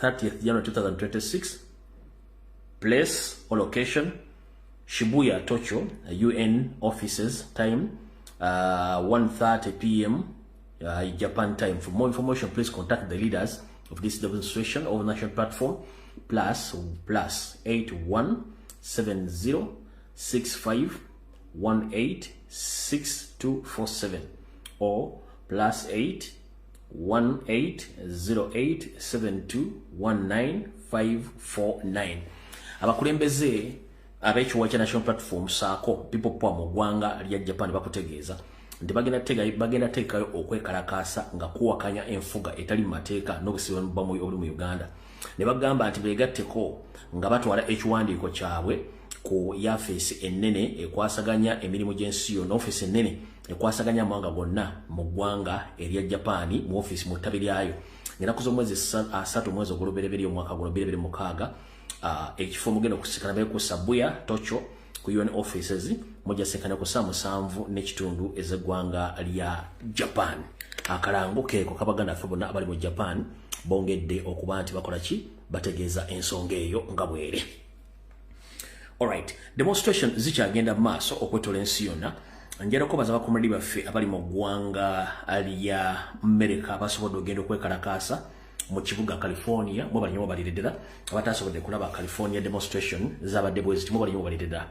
30th January 2026. Place or location, Shibuya, Tokyo, UN offices. Time 1:30 p.m. Japan time. For more information, please contact the leaders of this demonstration over national platform. Plus 817065186247 or plus 81808721959. Abakulembeze abekiwa kya national platform saako people power mu ggwanga lya Japan bakutegeeza nti bagenda teekayo okwekalakaasa nga kuwakanya enfuga etali mu mateeka n'obusibe bwamu obuli mu Uganda. Ne bagamba nti beegatteko nga batwala ekiwandiiko kyabwe ku yafeesi ennene ekwasaganya emirimu gy'ensi yonna, office ennene ekwasaganya amawanga gonna mu ggwanga erya Japan mu office mu ttabi lyayo. Ng'enaku z'omwezi 3 mwezi ogw'olubereberye omwaka guno 2026 ekifo mugenda okusikana be ku Shibuya Tokyo ku UN offices moja sekana ku 7.5 ez'eggwanga lya Japan. Akalango keeko kabaganda ffe bonna abali mu Japan bongedde okuba nti bakola ki bategeeza ensonga eyo nga bwere. Alright, demonstration zikyagenda mu maaso okwetola ensi yonna. Njera kubaza bakomredi baffe abali mu ggwanga lya America abasobodde ogenda okwekalakaasa mu kibuga California mwe bali nyo balireddera abatasobodde kulaba California demonstration zabadde bwezi timwe bali nyo balireddera.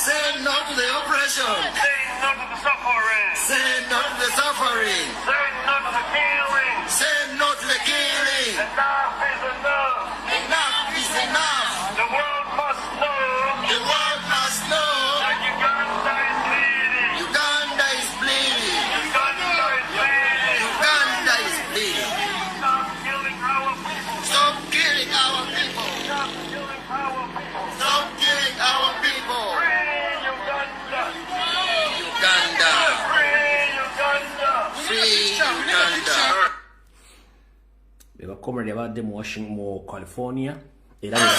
Say no to the oppression. Say no to the suffering. Say no to the suffering. Say no to the killing. Say no to the killing. Enough is enough. Enough is enough. The world must know. The world must know that Uganda is bleeding. Uganda is bleeding. Uganda is bleeding. Uganda is bleeding. Stop killing our people. Stop killing our people. Stop killing our people. Stop killing our people. Beba comrade abadde mu Washington mu California era bano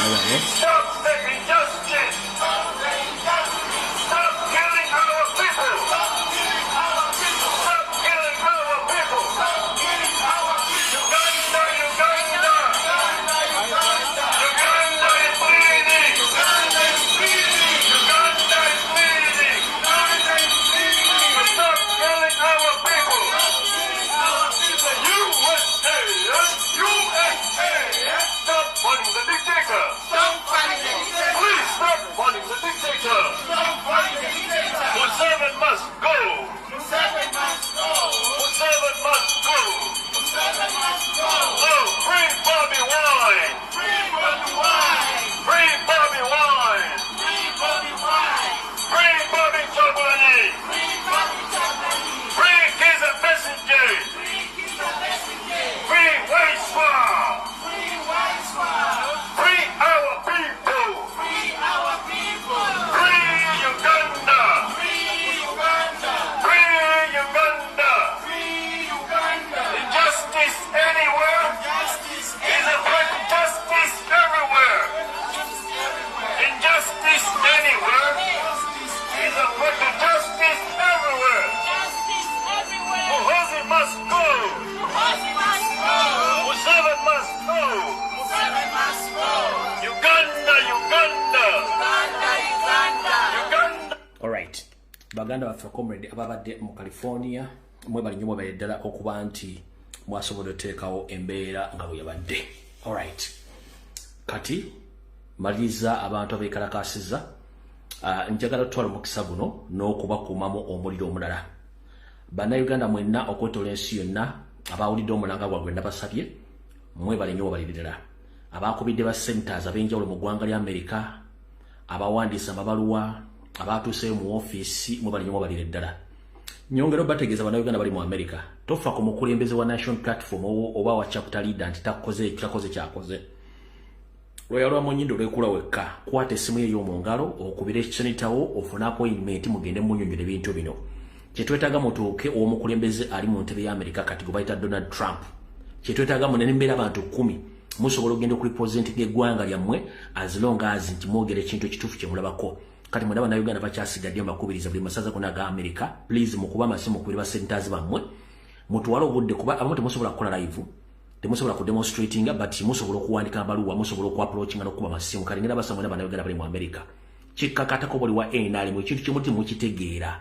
baganda baffe comrade ababadde mu California mwe bali nyo bayeddala okuba nti mwasobola oteekawo embeera nga bwe yabadde. Alright, kati maliza abantu abeekalakaasiza njagala tutwala omukisa guno n'okubakuumamu omuliro omulala. Bannayuganda mwenna okwetola ensi yonna abawulidde omulanga gwabwe nabasabye mwe bali nyo balireddala abakubidde ba centers ab'enjawulo mu ggwanga lya America abawandiisa amabaluwa abatuuseyo mu office mwe bali nyo balireddala. Nyongero bategeeza bannayuganda bali mu America tofa ku mukulembeze wa national platform oba wa chapter leader nti takoze kyakoze. Lweyalwa Munyindo lwekula wekka kwata essimu ye y'omu ngalo okubira senator wo ofuna appointment mugende munnyonnyole ebintu bino kyetwetaaga mutuuke omukulembeze ali mu ntebe ya America kati gwe bayita Donald Trump kyetwetaaga munene mbeera abantu 10 musobola ogenda okurepresentinga eggwanga lyammwe as long as nti mwogera ekintu ekituufu kye mulabako kati mwena bannayuganda bakyasigadde mbakubiriza buli masaza gonna ga America please mukuba amasimu kubira basenators bammwe mutuwala obudde kuba abamu temusobola kukola live temusobola ku demonstrating but musobola okuwandika abaluwa musobola okuapproachinga n'okuba amasimu kati ngenda basamwe bannayuganda bali mu America kikkakatako buli wa NRM ekintu kimu timukitegeera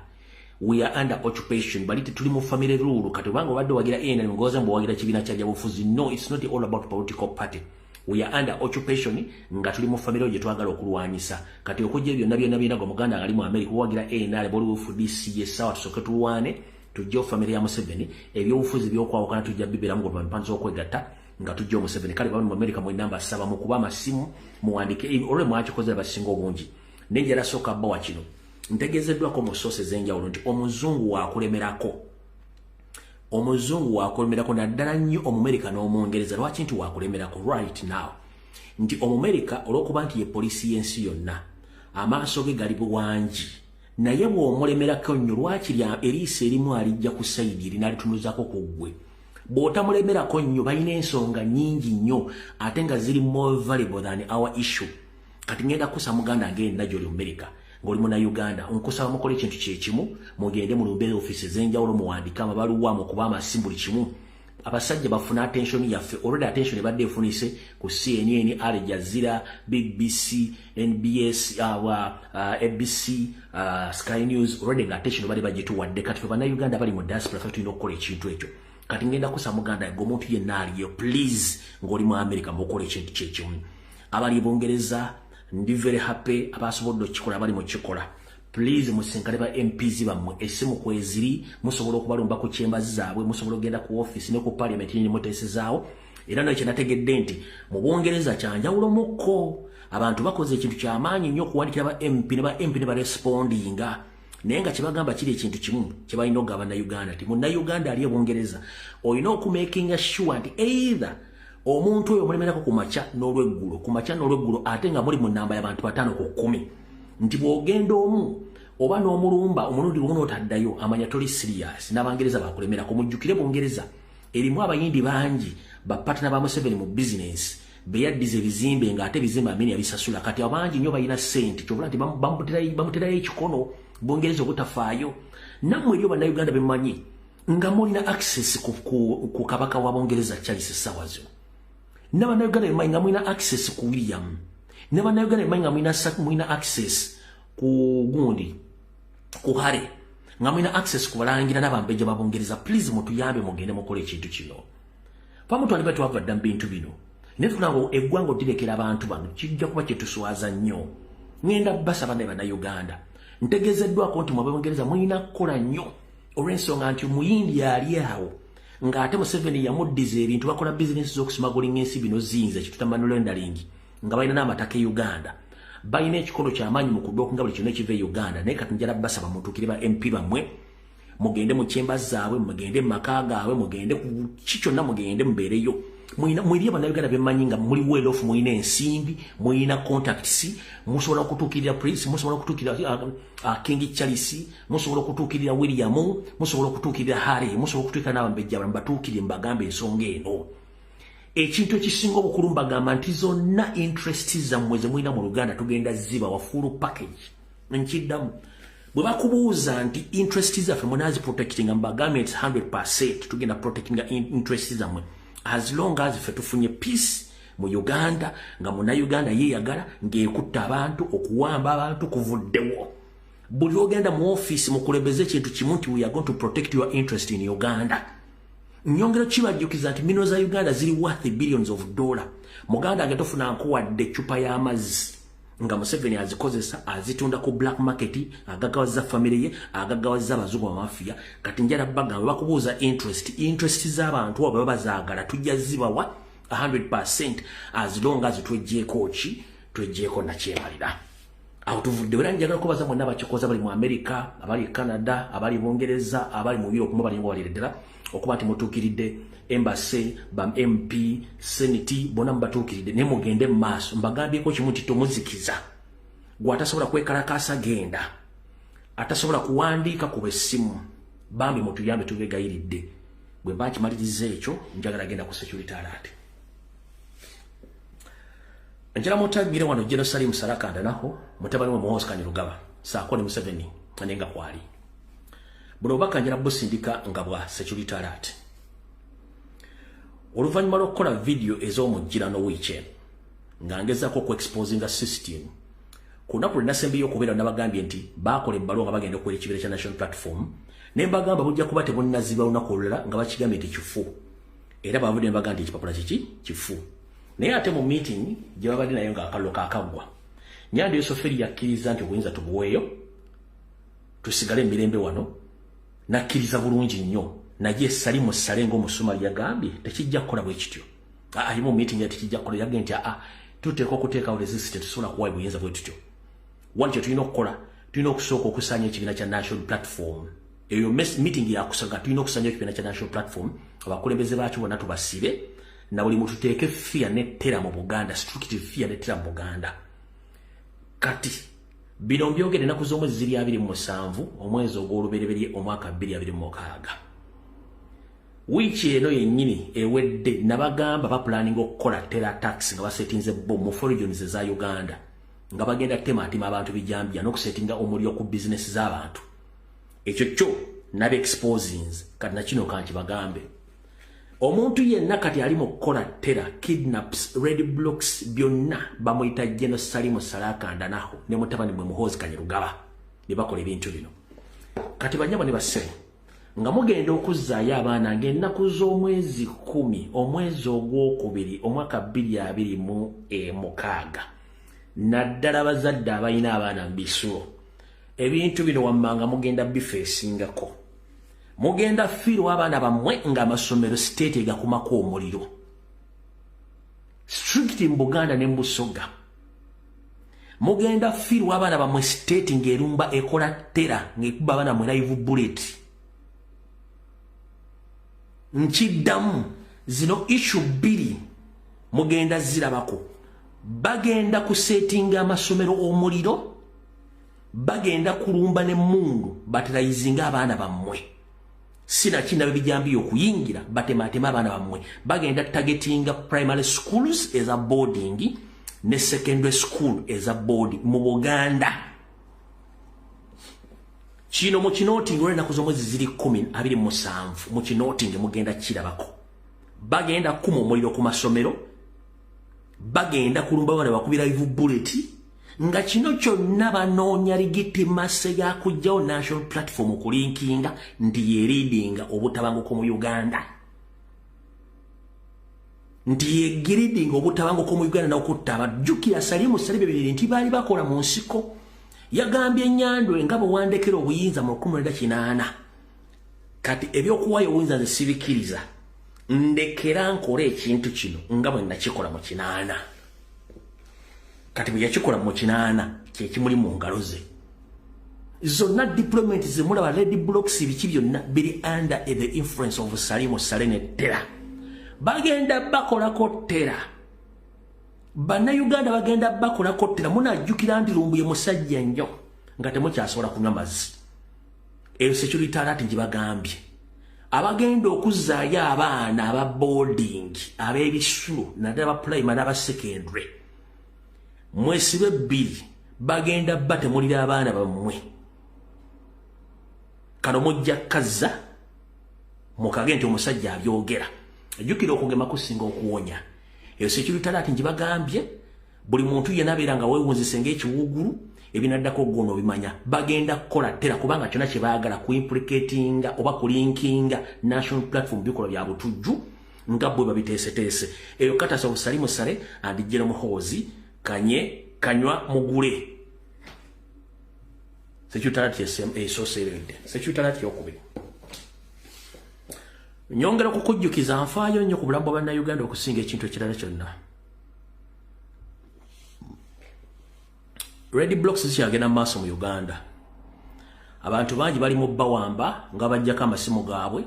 we are under occupation bali tuli mu family rule kati obanga obadde wagira NRM ngoza mbu wagira kibiina kya byabufuzi no it's not all about political party we are under occupation nga tuli mu family gye twagala okulwanyisa kati okujja byonna byonna go muganda ali mu America wagira NRM boli wufu DC sawa tusoke tulwane tujjo family ya Museveni ebyobufuzi byokwawukana tujja bibera mu mpanzo okwegatta nga tujjo Museveni kale bali mu America mu namba 7 mu kuba amasimu muwandike olwe mwakikoze basinga obungi nenjera soka bawa kino ntegezeddwako mu sources zenjawulo nti omuzungu wakulemerako naddala nnyo Omumerika n'Omungereza lwaki nti wakulemerako right now nti Omumerika olw'okuba nti ye polisi y'ensi yonna amaaso ge gali buwangi naye bw'omulemerako nnyo lwaki eriiso erimu alijja ku sayidi erina alitunuzaako ku ggwe bw'otamulemerako nnyo balina ensonga nnyingi nnyo ate nga ziri more valuable than our issue kati ngenda kusa muganda agenda gy'oli America ng'oli muna Uganda nkusaba mukole ekintu kyekimu mugende mu lumbeera office ez'enjawulo muwandike amabaluwa mukuba amasimu buli kimu abasajja bafuna attention yaffe already attention ebadde efunise ku CNN, Al Jazeera, BBC, NBS, ABC, Sky News already nga attention bali bagituwadde kati bana Uganda bali mu diaspora tulina okukola ekintu ekyo kati ngenda kusa muganda ng'omuntu yenna aliyo please ng'oli mu America mukola ekintu kyekimu abali Bungereza ndi very happy abasobodde okikola bali mu kikola please musinkale ba MPs bammwe essimu kweziri musobola okubalumba ku chambers zaabwe musobola ogenda ku office ne ku parliament ni mutesezaawo era nakyo nategedde nti mu Bungereza kyanjawulo mukko abantu bakoze ekintu ky'amaanyi nnyo okuwandikira ba MP ne ba respondinga naye nga kyebagamba kiri ekintu kimu kyebalina okugaba Uganda ti munna Uganda ali e Bungereza olina okumakinga sure nti either omuntu oyo mulemerako ku makya n'olweggulo ate nga muli mu namba y'abantu 5 ku 10 nti bw'ogenda omu oba n'omulumba omulundi lumu n'otaddayo amanya toli serious n'Abangereza bakulemerako mujjukire Bungereza erimu abayindi bangi bapatana ba Museveni mu business beyaddiza ebizimbe ng'ate ebizimbe amini yabisasula kati abangi nnyo balina ssente kyobula nti bamuterayo ekikono Bungereza obutafaayo nammwe eryo bannayuganda bemumanyi nga mulina access ku kabaka wa Bungereza Charles Sawazo n'abannayuganda bemumanyi nga mulina access ku William n'abannayuganda bemumanyi nga mulina access ku gundi ku Hare nga mulina access ku balangira n'abambejja ba Bungereza please mutuyambe mugende mukola ekintu kino pamutwali betwava dda mu bintu bino naye tufunanga eggwanga odirekera abantu bano kijja kuba kyetuswaza nnyo ngenda basaba ne bannayuganda ntegezeddwako nti mu Bungereza mulina kukola nnyo olw'ensonga nti omuyindi yali awo ng'ate Museveni yamuddiza ebintu bakola bizinesi z'okusimagulinga ensi bino ziyinza kitutama laundering nga balina n'amataka e Uganda balina ekikono ky'amaanyi mu kuddookunga buli kyonna ekiva e Uganda naye kati njala basaba mutuukire ba MP bammwe mugende mu chambers zaabwe mugende mu maka gaabwe mugende ku kikyonna mugende mubeereyo mwiri abannayuganda bemanyi nga muli well off mulina ensimbi mulina contacts musobola okutuukirira Prince musobola okutuukirira King Charles musobola okutuukirira William musobola okutuukirira Harry musobola okutuukirira n'abambejja abalala mbatuukirire mbagambe ensonga eno ekintu ekisinga obukulu mbagamba nti zonna interest zammwe ze mulina mu Luganda tugenda ziba wa full package nkiddamu bwe bakubuuza nti interest zaffe munazi protecting mbagambe nti 100% tugenda protecting interest zammwe as long as ffe tufunye peace mu Uganda nga muna Uganda yeeyagala ng'ekutta abantu okuwamba abantu kuvuddewo buli ogenda mu office mukulembeze ekintu kimu nti we are going to protect your interest in Uganda nyongera kibajjukiza nti mino za Uganda ziri worth billions of dollar muganda agenda ofuna nkuwadde eccupa y'amazzi nga Museveni azikozesa azitunda ku black market agagawaza family ye agagawaza abazungu ba mafia kati njala bagamba bakubuuza interest z'abantu abo bazaagala tujja zibawa 100% as long as twejjeeko nakyemalira awo tuvudde era njagala kubaza mwonna bakikoza bali mu America abali Canada abali Bungereza abali mu Europe mu balingo balireddera okuba nti mutuukiridde embassy ba MP senate bonna mubatuukiridde naye mugende mu maaso mbagambyeko kimu nti tomuzikiza gwe atasobola kwekalakaasa genda atasobola kuwandiika kuba essimu bambi mutuyambe tubegayiridde bwe mba kimaliriza ekyo njagala genda ku security alert njala mutagire wano Jerusalem Sarakanda naho mutabani we Muhoozi Kanyarugaba saako ne Museveni anenga kwali buno bakanjira busindika nga bwa security alert oluvannyuma lw'okukola video ez'omujjirano weekend nga ngezaako ku exposinga system ku lunaku lwe nasembeyo okubeera nabagambye nti baakola ebbaluwa nga bagenda okuwera ekibiina kya national platform ne mbagamba bujja kuba tebunnazibwa lunaku olulala nga bakigambye nti kifu era baavudde ne bagamba nti ekipapula kiki kifu naye ate mu meeting gye babadde nayo ng'akalulu kaakaggwa Nyandi Yosoferi yakkiriza nti obuyinza tubuweeyo tusigale emirembe wano nakkiriza bulungi nnyo naye Salimu Sale ng'Omusomali yagambye tekijja kukola bwe kityo mu meeting tekijja kukola yagambye nti tuteekwa okuteekawo resistance tusobola kuwaayo buyinza bwe tutyo wali kye tulina okukola tulina okusooka okusaanya ekibiina kya national platform eyo meeting yakusaga tulina okusaanya ekibiina kya national platform abakulembeze baakyo bonna tubasibe na buli muntu tuteeke fear ne terror mu Buganda destructive fear ne terror mu Buganda kati bino mbyogere ennaku z'omwezi 27 omwezi ogw'olubereberye omwaka 2026 wiiki eno yennyini ewedde nabagamba bapulaninga okukola terror attacks nga basetinze bomb mu regions za Uganda nga bagenda tematima abantu bijambya n'okusetinga omuliro ku business z'abantu ekyo kyo nabe exposings kati na kino kanki bagambe omuntu yenna kati ali mu kukola terror kidnaps red blocks byonna bamuyita General Salimu Sarakanda naho ne mutabani mwe Muhoozi Kanyarugaba ne bakola ebintu bino kati banyama ne basse nga mugenda okuzzaayo abaana ng'ennaku z'omwezi 10 omwezi ogwokubiri omwaka 2026 naddala bazadde abalina abaana mu bisulo ebintu bino wammanga mugenda bifeesingako mugenda fiirwa abaana bammwe ng'amasomero state gakumako omuliro strict mu Buganda ne Busoga mugenda fiirwa abaana bammwe state ng'erumba ekola terror ng'ekuba abaana mu live bullet nkiddamu zino issue bbiri mugenda zirabako bagenda kusetinga amasomero omuliro bagenda kulumba ne mungu baterayizinga abaana bammwe sina kinabe bijambiyo okuyingira batematema abaana bammwe bagenda targetinga primary schools eza boarding ne secondary school eza board mu Buganda kino mu kinoting olw'ennaku z'omwezi ziri 27 mu kinoting mugenda kirabako bagenda kuma omuliro ku masomero bagenda kulumba abaana bakubira live bullet nga kino kyonna banoonya legitimacy ya kujjawo national platform okulinkinga ndi yereadinga obutabanguko mu Uganda ndi yegiridinga obutabanguko mu Uganda n'okutta abajjukira Salimu Sale bibiri nti baali bakola mu nsiko yagambye Nyandwe nga bwewandekera obuyinza mu 1980 kati ebyokuwaayo obuyinza nze sibikiriza ndekera nkole ekintu kino nga bwe nakikola mu 80 kati bwe yakikola mu 80 kyekimuli mu ngalo ze zonna deployment zemulaba red blocks biki byonna biri under the influence of Salimu Sale ne terror bagenda bakolako terror Bannayuganda bagenda bakolako terror munajjukira nti lumbuye musajja nnyo nga temukyasobola kunywa mazzi eyo security alert ngibagambye abagenda okuzzaayo abaana aba boarding ab'ebisulo naddala aba primary n'aba secondary mwesibe bbiri bagenda batemulira abaana bammwe kano mujja kazza mukage nti omusajja abyogera ejjukira okugema kusinga okuwonya eyo security alert ngibagambye buli muntu yenna abeera nga weewunzise ng'ekiwuugulu ebinaddako gono bimanya bagenda kukola terror kubanga kyonna kye baagala kuimplicatinga oba kulinkinga national platform bikola bya butujju nga bwe babiteeseteese eyo katasa Salimu Sale and General Muhoozi kanywa mugule security alert esooseredde security alert yokubiri nyongera kukujjukiza nfaayo nnyo ku bulamu bwa Bannayuganda okusinga ekintu ekirala kyonna red blocks zikyagenda mu maaso mu Uganda abantu bangi bali mu bbawamba nga bajjako amasimu gaabwe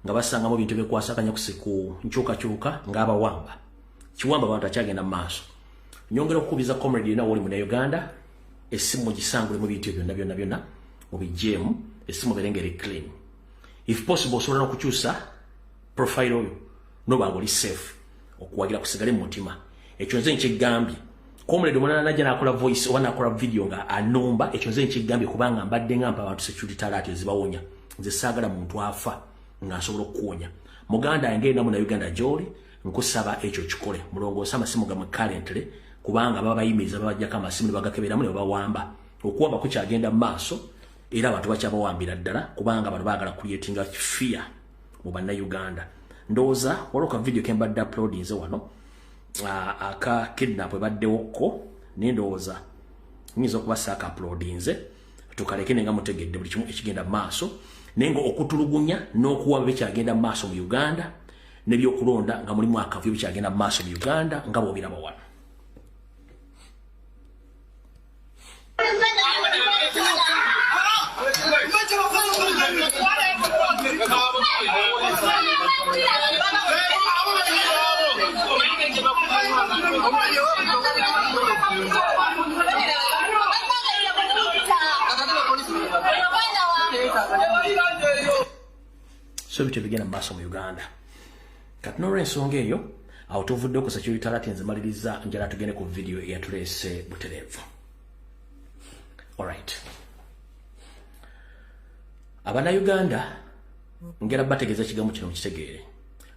nga basanga mu bintu bekwasakanya ku nkyukakyuka ng'abawamba kiwamba abantu akyagenda mu maaso nyongera okukubiza comrade na wali mu Uganda essimu gisangule mu bintu byonna mu bijemu essimu berengere clean if possible sobola n'okukyusa profile oyo noba ng'oli safe okuwagira kusigale mu mutima ekyo nze nkigambye comrade omulala najja n'akola voice oba n'akola video nga anomba ekyo nze nkigambye kubanga mbadde ngamba abantu security alert ezibawonya nze saagala muntu afa nga asobola okuwonya muganda ngenda mu Uganda gy'oli nkusaba ekyo kikole mulongoosa amasimu gamwe currently kubanga baba bayimiriza babajjako amasimu ne bagakeberamu ne babawamba okuwamba kukyagenda mu maaso era abantu bakyabawambira ddala kubanga abantu baagala creatinga fear mu bannayuganda ndowooza waliwo ka video ke mbadde uploadinze wano aka kidnap ebaddewokko nendowooza nyinza okubasa aka uploadinze tukaleke nenga mutegedde buli kimu ekigenda mu maaso nenga okutulugunya n'okuwaba bekyagenda mu maaso mu Uganda nebyokulonda nga mulimu akavuyo bekyagenda mu maaso mu Uganda nga bw'obiraba wano. So bitu bigenda mu maaso mu Uganda kati n'olw'ensonga eyo awo tuvudde ku security alert nzimaliriza njala tugende ku video eyatuleese butereevu. Alright, Abannayuganda ngera bategeeza ekigambo kino mukitegeere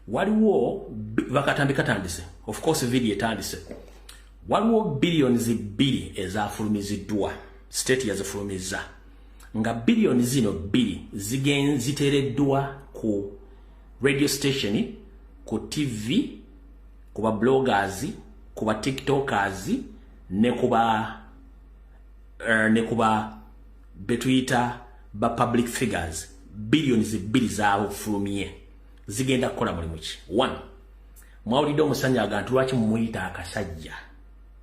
waliwo bakatandise of course video etandise waliwo billions 2 ezafulumiziddwa state yazifulumiza nga billions zino 2 ziteereddwa ku radio station ku TV ku ba bloggers ku ba tiktokers ne kuba betwita ba public figures billions 2 zaafulumye zigenda kukola mulimu ki. 1 mwawulidde omusajja agantu lwaki mumuyita akasajja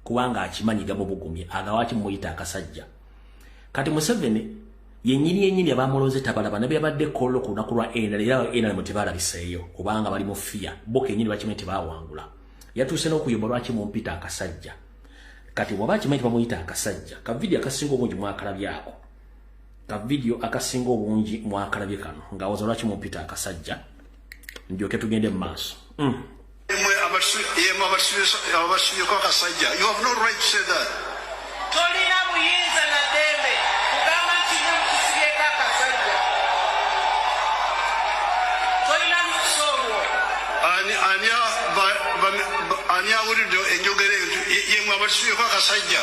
kubanga akimanyi gabo bugumye agawaki mumuyita akasajja kati Museveni yennyini abamuloze tabalaba nabye abadde kollo ku lunaku lwa era mutibalabiseeyo kubanga bali mu fear boke nyini bakimenti bawangula yatuuse n'okuyomba lwaki mumpita akasajja kati waba kimenti bamuyita akasajja ka video akasinga obungi mwakalabyako ka video akasinga obungi mwakalabye kano ngawoza lwaki mumpita akasajja ndyoke tugende mu maaso. You have no right to say that. Tolina muyinza na dembe kugamba nti mukusibyeko akasajja tolina lukusolwo ani awulidde enjogera eyo yemwe abatusibyeko akasajja.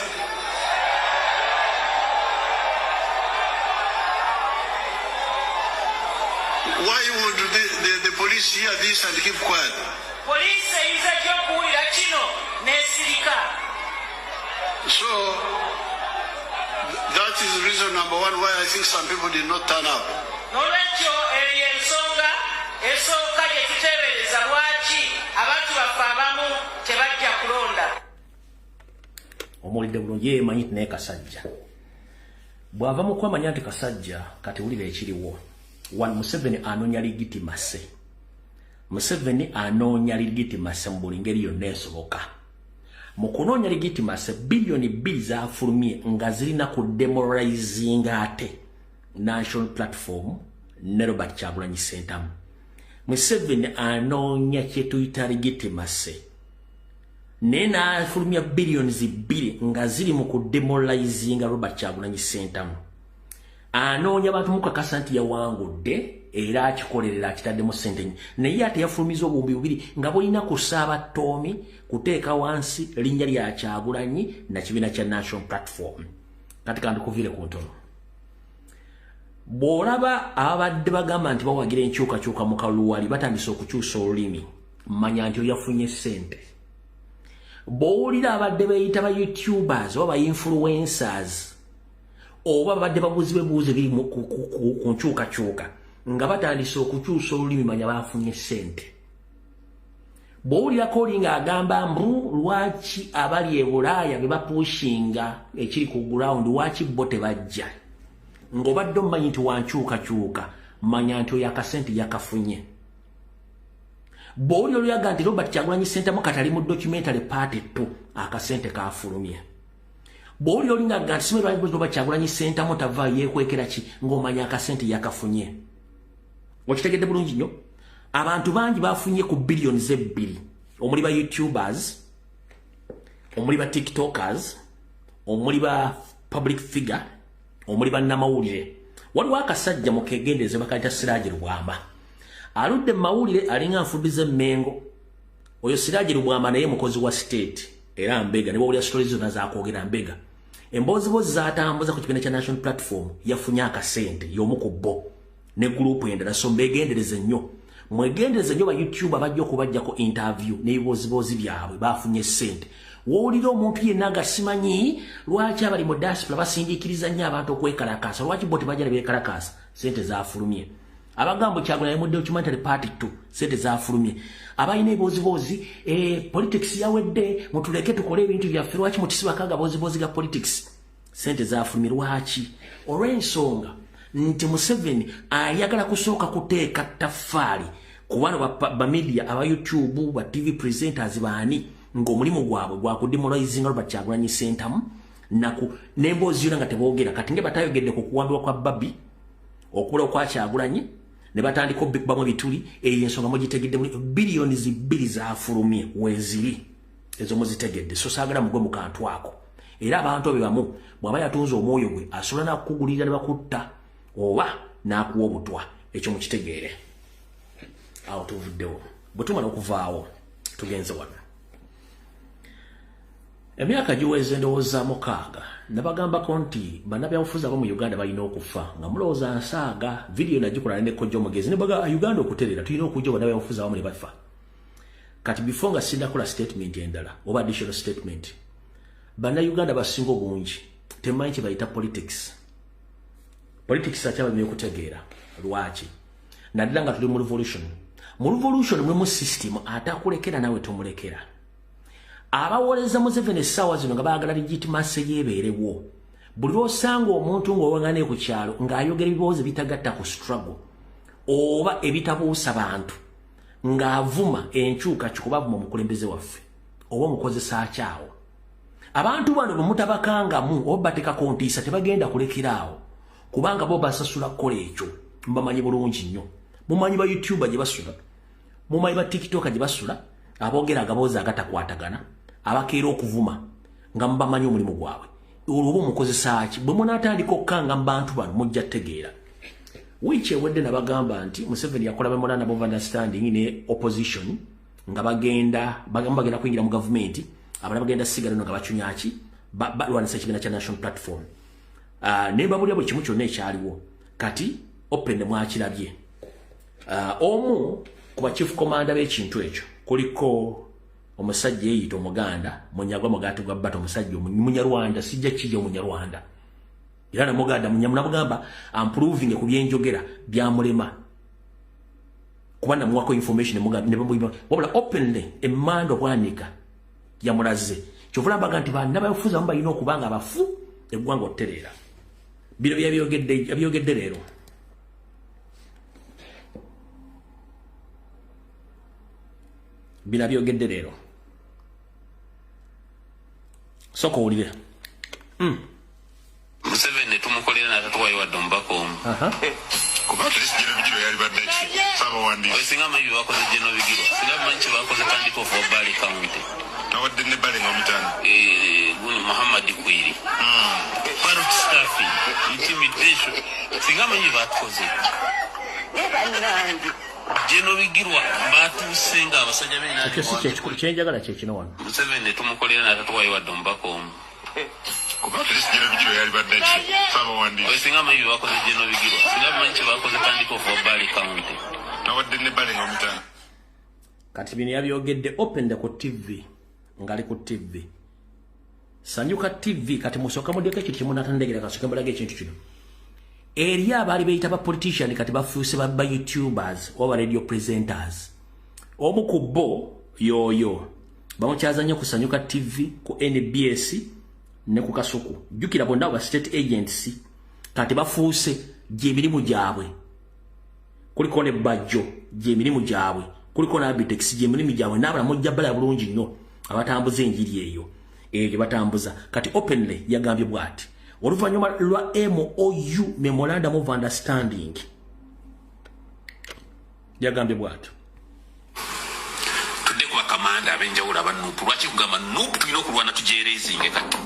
Why would the police hear this and keep quiet? Police eyinza gy'okuwulira kino n'esirika. So that is reason number 1 why I think some people did not turn up. N'olwekyo eyo ensonga esooka gye tuteebereza lwaki abantu baffe abamu tebajja kulonda. Omulidde bulungi yeemanyi nti naye kasajja bw'ava mu kwamanya nti kasajja kati wulira ekiriwo. 1 Museveni anoonya ligitimase. Museveni anoonya ligitimase mu buli ngeri yonna esoboka. Mu kunoonya ligitimase billioni 2 zaafulumye nga zirina ku demoralizing ate national platform ne Robert Kyagulanyi Ssentamu. Museveni anoonya kye tuyita ligitimase naye n'afulumya billions 2 nga ziri mu ku demoralizing Robert Kyagulanyi Ssentamu. Anoonya abantu mukakasa nti yawangudde era akikolerera akitaddemu ssente nnyo naye ate yafulumiza obuwumbi 2 nga bulina kusaaba Toomi kuteeka wansi linnya lya Kyagulanyi na kibiina kya National Platform. Kati kandikuviire ku ntono bw'olaba abadde bagamba nti bawagira enkyukakyuka mu kaluwali batandise okukyusa olulimi manya nti oyafunye ssente. Bw'owulira abadde beeyita ba YouTubers oba ba influencers oba badde babuzibe buuze biri ku nkyukakyuka nga batandise okukyusa olulimi manya baafunye ssente. Bw'owulirako oli ng'agamba mbu lwaki abali e Bulaaya be bapushinga ekiri ku ground lwaki bo tebajja ng'obadde omumanyi nti wankyukakyuka manya nti oyo akasente yakafunye. boli olyaga nti Robert Kyagulanyi Ssentamu katali mu documentary party 2 akasente kafulumye boli olinga nti simero ali Robert Kyagulanyi Ssentamu tava yekwekera ki ngomanya akasente yakafunye wakitegedde bulungi nnyo abantu bangi bafunye ku billions ebbiri omuli ba YouTubers omuli ba TikTokers omuli ba public figure omuli ba namawulire waliwo akasajja mu kegendeze bakayita Siraji Rubwama aludde mawulire alinga nfubize Mengo oyo Siraji Rubwama naye mukozi wa state era Mbega ne bawulya stories zonna zakwogera Mbega embozibozi zatambuza ku kibiina kya National Platform yafunya akasente y'omu ku bo ne group endala so mbegendereze nnyo mwegendereze nnyo ba YouTube abajja okubajjako interview n'ebibozibozi byabwe bafunye sente wowulira omuntu yenna nga simanyi lwaki abali mu diaspora basindikiriza nnyo abantu okwekalakaasa lwaki bo tebajja ne beekalakaasa sente zafulumye abagambo Kyagulanyi mu documentary party 2 sente zafulumye abayina ebibozibozi politics yawedde mutuleke tukole ebintu byaffe lwaki mutisibakaga bozibozi ga politics sente zafulumye lwaki olw'ensonga nti Museveni ayagala kusooka kuteeka ttaffaali ku bano ba media aba YouTube ba TV presenters baani ng'omulimu gwabwe gwa kudemoralizinga Robert Kyagulanyi Ssentamu n'emboozi yonna nga teboogera kati nge batayogedde ku kuwambibwa kwa Babi okula kwa Kyagulanyi ne batandika obbikubamu ebituli eyo ensonga mugitegedde billions 2 zafulumye weziri ezo muzitegedde so saagala mugwe mu kantu ako era abantu be bamu bw'aba yatunze omwoyo gwe asobola n'akukugulirira ne bakutta oba n'akuwa obutwa ekyo mukitegeere awo tuvuddewo bwe tumala okuvaawo tugenze wano emyaka giweze ndowooza 6 nabagambako nti bannabyabufuzi abo mu Uganda balina okufa nga mulowooza nsaaga vidiyo nagikola ne Kojja Omugezi ne baga Uganda okuterera tulina okujja bannabyabufuzi abamu ne bafa kati before nga sindakola statement endala oba additional statement bannayuganda basinga obungi temanyi kye bayita politics akyabamye okutegeera lwaki naddala nga tuli mu revolution mulimu system ate akulekera nawe tomulekera abawoleza Museveni essaawa zino nga baagala legitimacy yeebeerewo buli lw'osanga omuntu ng'owangane ku kyalo ng'ayogera ebibuuzo bitagatta ku struggle oba ebitabuusa bantu ng'avuma enkyukakyuka bavuma omukulembeze waffe oba omukozesa akyawo abantu bano bwe mutabakangamu oba bateekako ntiisa tebagenda kulekeraawo kubanga bo basasula kukola ekyo mbamanyi bulungi nnyo mumanyi ba YouTuber gye basula mumanyi ba TikToker gye basula aboogera agaboozi agatakwatagana abakeera okuvuma nga mubamanyi omulimu gwabwe olwo oba omukozesa ki bwe munaatandika okukanga mu bantu bano mujja tegeera wiiki ewedde nabagamba nti Museveni yakola memorandum of understanding ne opposition nga bagenda kuyingira mu gavumenti abala bagenda sigala nga bacunyaki balwanisa ekibiina kya National Platform ne babulya buli kimu kyonna ekyaliwo kati open mwakirabye omu ku ba chief commander b'ekintu ekyo kuliko omusajja eyita Omuganda Munyagwa Mugati gwa Bato omusajja Munyarwanda sijja kijja Munyarwanda era namuganda Munyamugamba improving ku byenjogera byamulema kuba namuwako information ne bamuyima wabula openly emmando bwanika yamulaze kyovula baga nti bannabafuza mba ino okubanga abafu eggwanga otterera bino byabiyogedde leero byabiyogedde leero soko olire Museveni tumukolera natatuwayo wadde omubaka omu kuba tulisigera bigiro yali baddeki saba wandi singa amanyi bakoze Geno Bigirwa singa amanyi kye bakoze tandika of Bali County nawadde ne Bale nga omutano Muhammad Kwiri parrot staffing intimidation singa amanyi batukoze Geno Bigirwa batuusenga abasajja kyenjagala kyekino wano Museveni tumukolera natatuwayo wadde omubaka omu kuba tulisigera bigiro yali baddeki saba wandi singa amanyi bakoze Geno Bigirwa singa amanyi kye bakoze tandika of Bali County nawadde ne Bale nga omutano kati bino yabyogedde open ku TV ngali ku TV Sanyuka TV kati musooka muddeko ekintu kyemunatandegera kasooka mbalaga ekintu kino eri abaali beyita ba politician kati bafuuse ba YouTubers oba radio presenters omu ku bo yoyo bamukyaza nnyo ku Sanyuka TV ku NBS ne ku Kasuku jjukira bonna ba state agents kati bafuuse gy'emirimu gyabwe kuliko ne bajjo gy'emirimu gyabwe kuliko na Abitex je mulimi jawe nabala mujja bala bulungi nnyo abatambuza enjiri eyo gye batambuza kati openly yagambye bwati oluvanyuma lwa MOU memorandum of understanding yagambye bwati tudde kwa kamanda abenjawulo abanupu lwaki kugamba nupu tulina okulwana tujerezinge kati.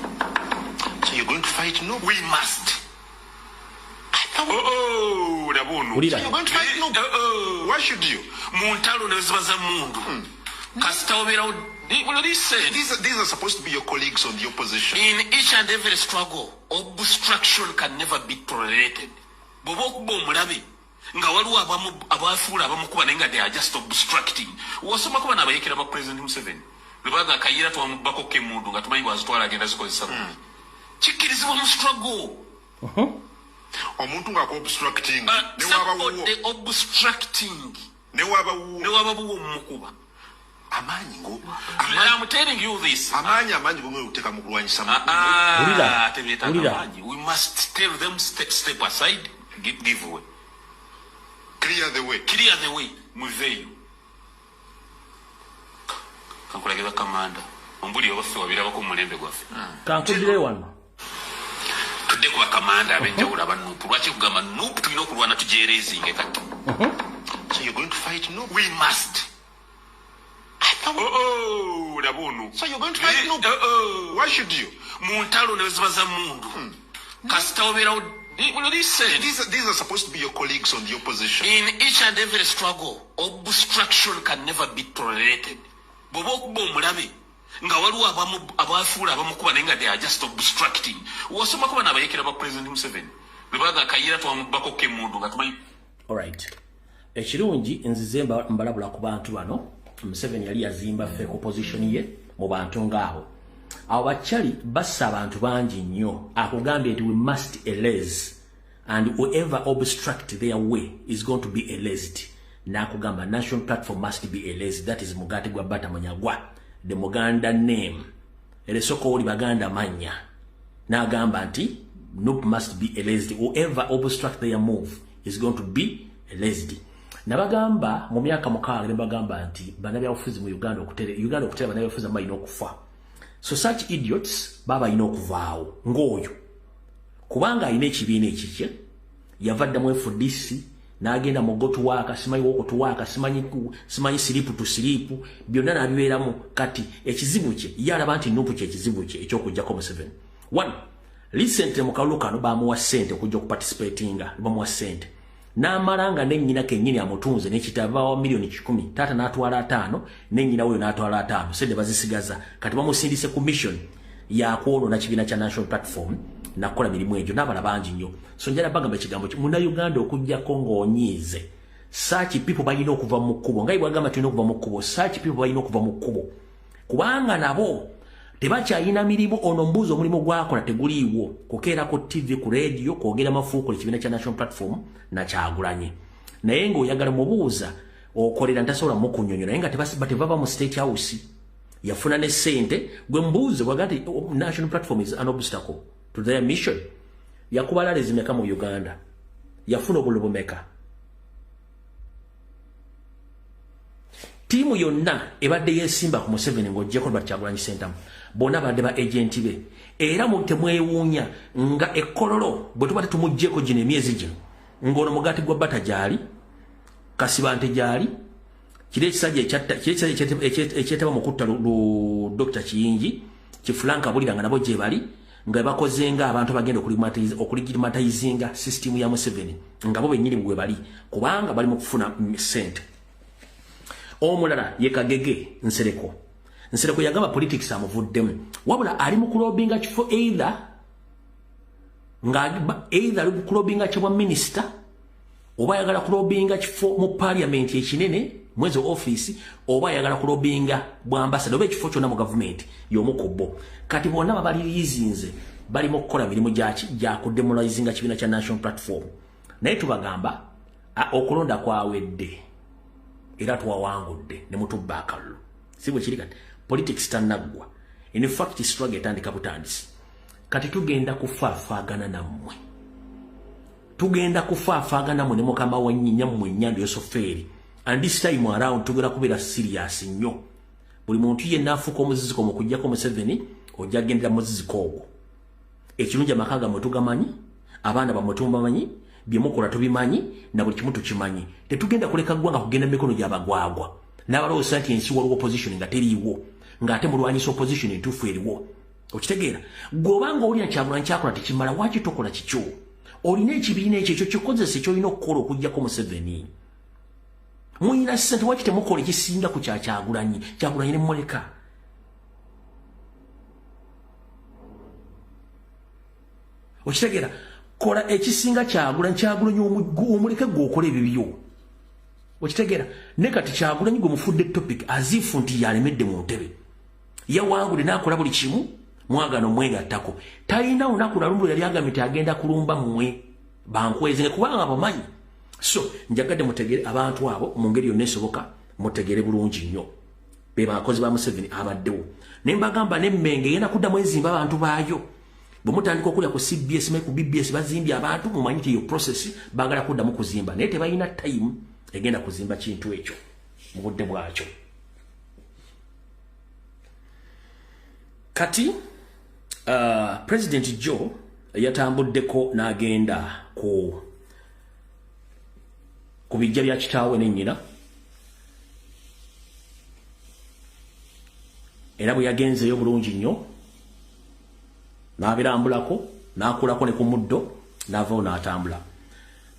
So you're going to fight no? We must. Labunu. Ulira. So you're going to fight no? Why should you? Muntalo nezibaza mundu. Kasita obera listen. These are supposed to be your colleagues on the opposition. In each and every struggle, obstruction can never be tolerated. Bobo okuba omulabe nga waliwo abafuula abamukuba naye nga they are just obstructing. Wasoma kuba n'abayekera ba President Museveni lwebaga akayira twamubako kemundu nga tumanyi bwazitwala agenda zikozesa kikkirizibwa mu struggle. Omuntu ng'ako obstructing ne wababuwo mumukuba amaanyi I'm telling you this. amaanyi gomwe uteka mu kulwanyisa Ulira. We must tell them step aside, give way. clear the way. Muveyo. Kankulageza kamanda. Ombuli obaffe wabirabako mulembe gwaffe. kankudire wano Tudde kwa kamanda abenjawulo abanupu lwaki kugamba nupu tulina okulwana tujerezinge kati. So you're going to fight no? We must. Labunu. So you're going to fight no? Why should you? Muntalo nezibaza mundu. Kasita obera listen. These are supposed to be your colleagues on the opposition. In each and every struggle, obstruction can never be tolerated. Bobo okuba omulabe nga waliwo abafuula abamukuba naye nga they are just obstructing. Wasoma kuba n'abayekera ba President Museveni lwebaga akayira twamubako kemundu nga tumanyi. alright ekirungi nzize mbalabula ku bantu bano Museveni yali yazimba fake opposition ye mu bantu ngaawo abo bakyali bassa abantu bangi nnyo akugambye nti we must erase and whoever obstruct their way is going to be erased nakugamba national platform must be erased. That is Mugati gwa Bata Munyagwa, the Muganda name eresoko oli baganda manya nagamba nti NUP must be erased. Whoever obstruct their move is going to be erased. Nabagamba mu myaka mukaaga ne bagamba nti banabya ofuzi mu Uganda okutera banabya ofuzi amayina okufa. So such idiots baba ino okuvaawo ng'oyo kubanga ayina ekibiina ekikye yavadda mu FDC n'agenda mu gotuwaaka simanyi wokutuwaaka simanyi siripu tu siripu byonna n'abibeeramu kati ekizibu kye yalaba nti NUP kye ekizibu kye ekyokujjako Museveni. One, recently mu kalulu kano bamuwa ssente okujja okuparticipatinga bamuwa ssente n'amalanga n'ennyina kennyini amutunze n'ekitaba wa milioni 10 taata n'atwala 5 n'ennyina we n'atwala 5 sente bazisigaza kati bamusindise commission ya kwolona kibiina kya National Platform nakola mirimu egyo n'abala bangi nnyo. So njala bagamba ekigambo muna Uganda okujjako ng'onyiize such people balina okuva mu kkubo nga ibwagamba tulina okuva mu kkubo such people balina okuva mu kkubo kubanga nabo tebakyayina mirimu ono mbuuzi omulimu gwakola teguliiwo kukeera ku TV ku radio kwogera mafuuko ekibiina kya National Platform na Kyagulanyi naye ng'oyagala mubuuza okolera ntasobola mukunyonyola naye nga tebava mu State House yafuna ne ssente gwe mbuuze bwagati National Platform is an obstacle to their mission. Yakubala lezimeka mu Uganda yafuna obulubumeka timu yonna ebadde yesimba ku Museveni ng'ojjeko lwa Kyagulanyi Ssentamu bonna badde ba agenti be era mu temwewuunya nga ekkololo bwe tuba tetumuggyeko gino emyezi gino ng'ono Mugati gwa Bata gyali Kasibante gyali kiri ekisajja ekyetaba mu kutta Dr. Kiyingi Kifulanka Bulira nga nabo gye bali nga bakoze nga abantu bagenda okuligimatizinga system ya Museveni nga bo bennyini bwe bali kubanga bali mu kufuna ssente. Omulala ye Kagege Nsereko yagamba politics amuvuddemu wabula ali mu kulobinga kifo either ali kulobinga kibwa minister oba yagala kulobinga kifo mu parliament ekinene mwezi office oba yagala kulobinga bwa ambassador oba ekifo kyonna mu government y'omukubbo kati bonna babalirizinze bali mu kukola mirimu gya kudemoralizinga kibiina kya National Platform naye tubagamba okulonda kwawedde era twawangudde ne mutubba akalulu si bwe kiri kati politics tannaggwa in fact struggle etandika butandisi kati tugenda kufaafaagana nammwe ne mukama wa nyinya mmwe Nnyando Yosoferi and this time around tugera kubera serious nnyo buli muntu yenna afuuka omuziziko mu kujjako Museveni ojja gendera muziziko ogwo ekirungi amakaga mwe tugamanyi abaana bamwe tubamanyi bye mukola tubimanyi na buli kimu tukimanyi tetugenda kuleka ggwanga kugenda mu mikono gy'abagwagwa n'abalowooza nti ensi waliwo opposition nga teriiwo ng'ate mulwanyisa opposition entuufu eriwo okitegeera gw'obanga olina Kyagulanyi kyakola tekimala waki tokola kikyo olina ekibiina ekyo kikozesa ky'olina okukola okujjako Museveni muyina ssente waki temukola ekisinga ku Kyagulanyi ne muleka okitegeera kola ekisinga Kyagulanyi omuleke gw'okola ebibyo okitegeera ne kati Kyagulanyi gwe mufudde topic azifu nti yalemedde mu ntebe yawangudde n'akola buli kimu mwagano mwegattako talina lunaku na lumu yali agambye nti agenda kulumba mmwe bankweze kubanga bamanyi so njagadde mutegere abantu abo mu ngeri yonna esoboka mutegere bulungi nnyo be bakozi ba Museveni abaddewo ne mbagamba n'emmenge yena kuddamu enzimba abantu baayo bwe mutandika okulya ku CBS ne ku BBS bazimbye abantu mumanyi nti iyo process baagala kuddamu kuzimba naye tebalina time egenda kuzimba kintu ekyo mu budde bwakyo kati President Joe yatambuddeko n'agenda ku bijja bya kitaawe ne nnyina era bwe yagenzeyo bulungi nnyo n'abirambulako n'akulako ne ku muddo n'avaawo n'atambula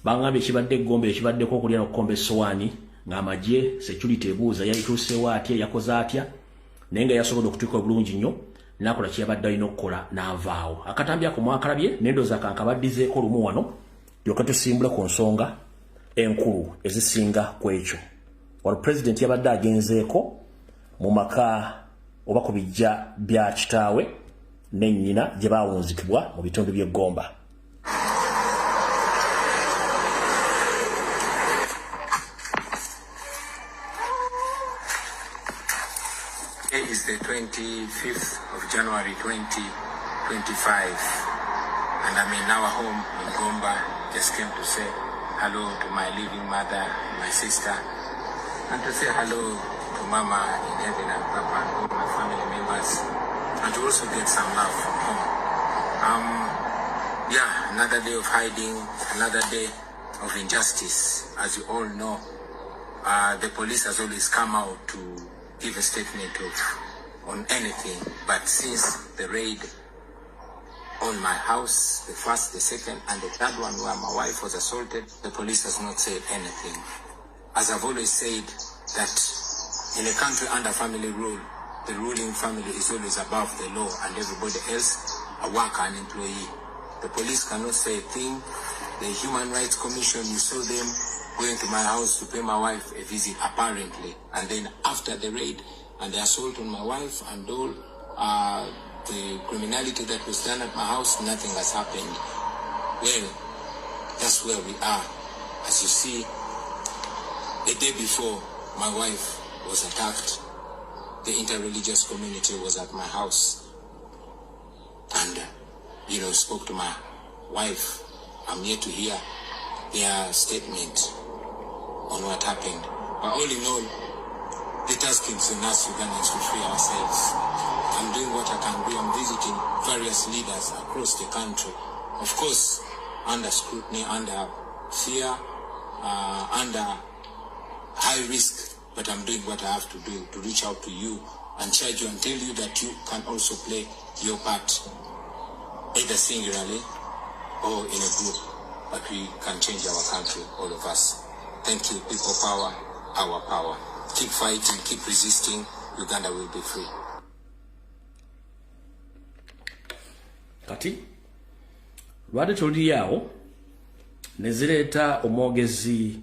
bangambye ekibadde eggombe ekibaddeko okulya n'okukomba essowaani ng'amagye security ebuuza yayituusewo atya yakoze atya naye nga yasobodde okutuuka bulungi nnyo n'akola kyeyabadde alina okukola n'avaawo akatambi ako mwakalabye n'endoozi akankabaddizeeko lumu wano yokka tusimbula ku nsonga enkulu ezisinga ku ekyo wano President yabadde agenzeeko mu maka oba ku bijja bya kitaawe ne nnyina gye baawunzikibwa mu bitundu by'e Gomba. Today is the 25th of January 2025 and I'm in our home in Gomba. Just came to say hello to my living mother, my sister, and to say hello to Mama in heaven and Papa and all my family members, and to also get some love from home. Yeah, another day of hiding, another day of injustice. As you all know, the police has always come out to give a statement on anything, but since the raid on my house, the first, the second, and the third one where my wife was assaulted, the police has not said anything. As I've always said, that in a country under family rule, the ruling family is always above the law and everybody else, a worker, an employee. The police cannot say a thing. The Human Rights Commission, you saw them going to my house to pay my wife a visit, apparently. And then after the raid and the assault on my wife and all, the criminality that was done at my house, nothing has happened. Well, that's where we are. As you see, the day before my wife was attacked, the interreligious community was at my house and, spoke to my wife. I'm yet to hear their statement on what happened. But all in all, the task is on us Ugandans to free ourselves. I'm doing what I can do. I'm visiting various leaders across the country. Of course, under scrutiny, under fear, under high risk. But I'm doing what I have to do to reach out to you and charge you and tell you that you can also play your part, either singularly or in a group. But we can change our country, all of us. Thank you. People power, our power. Keep fighting, keep resisting. Uganda will be free. Kati lwali tuliawo nezireeta omwogezi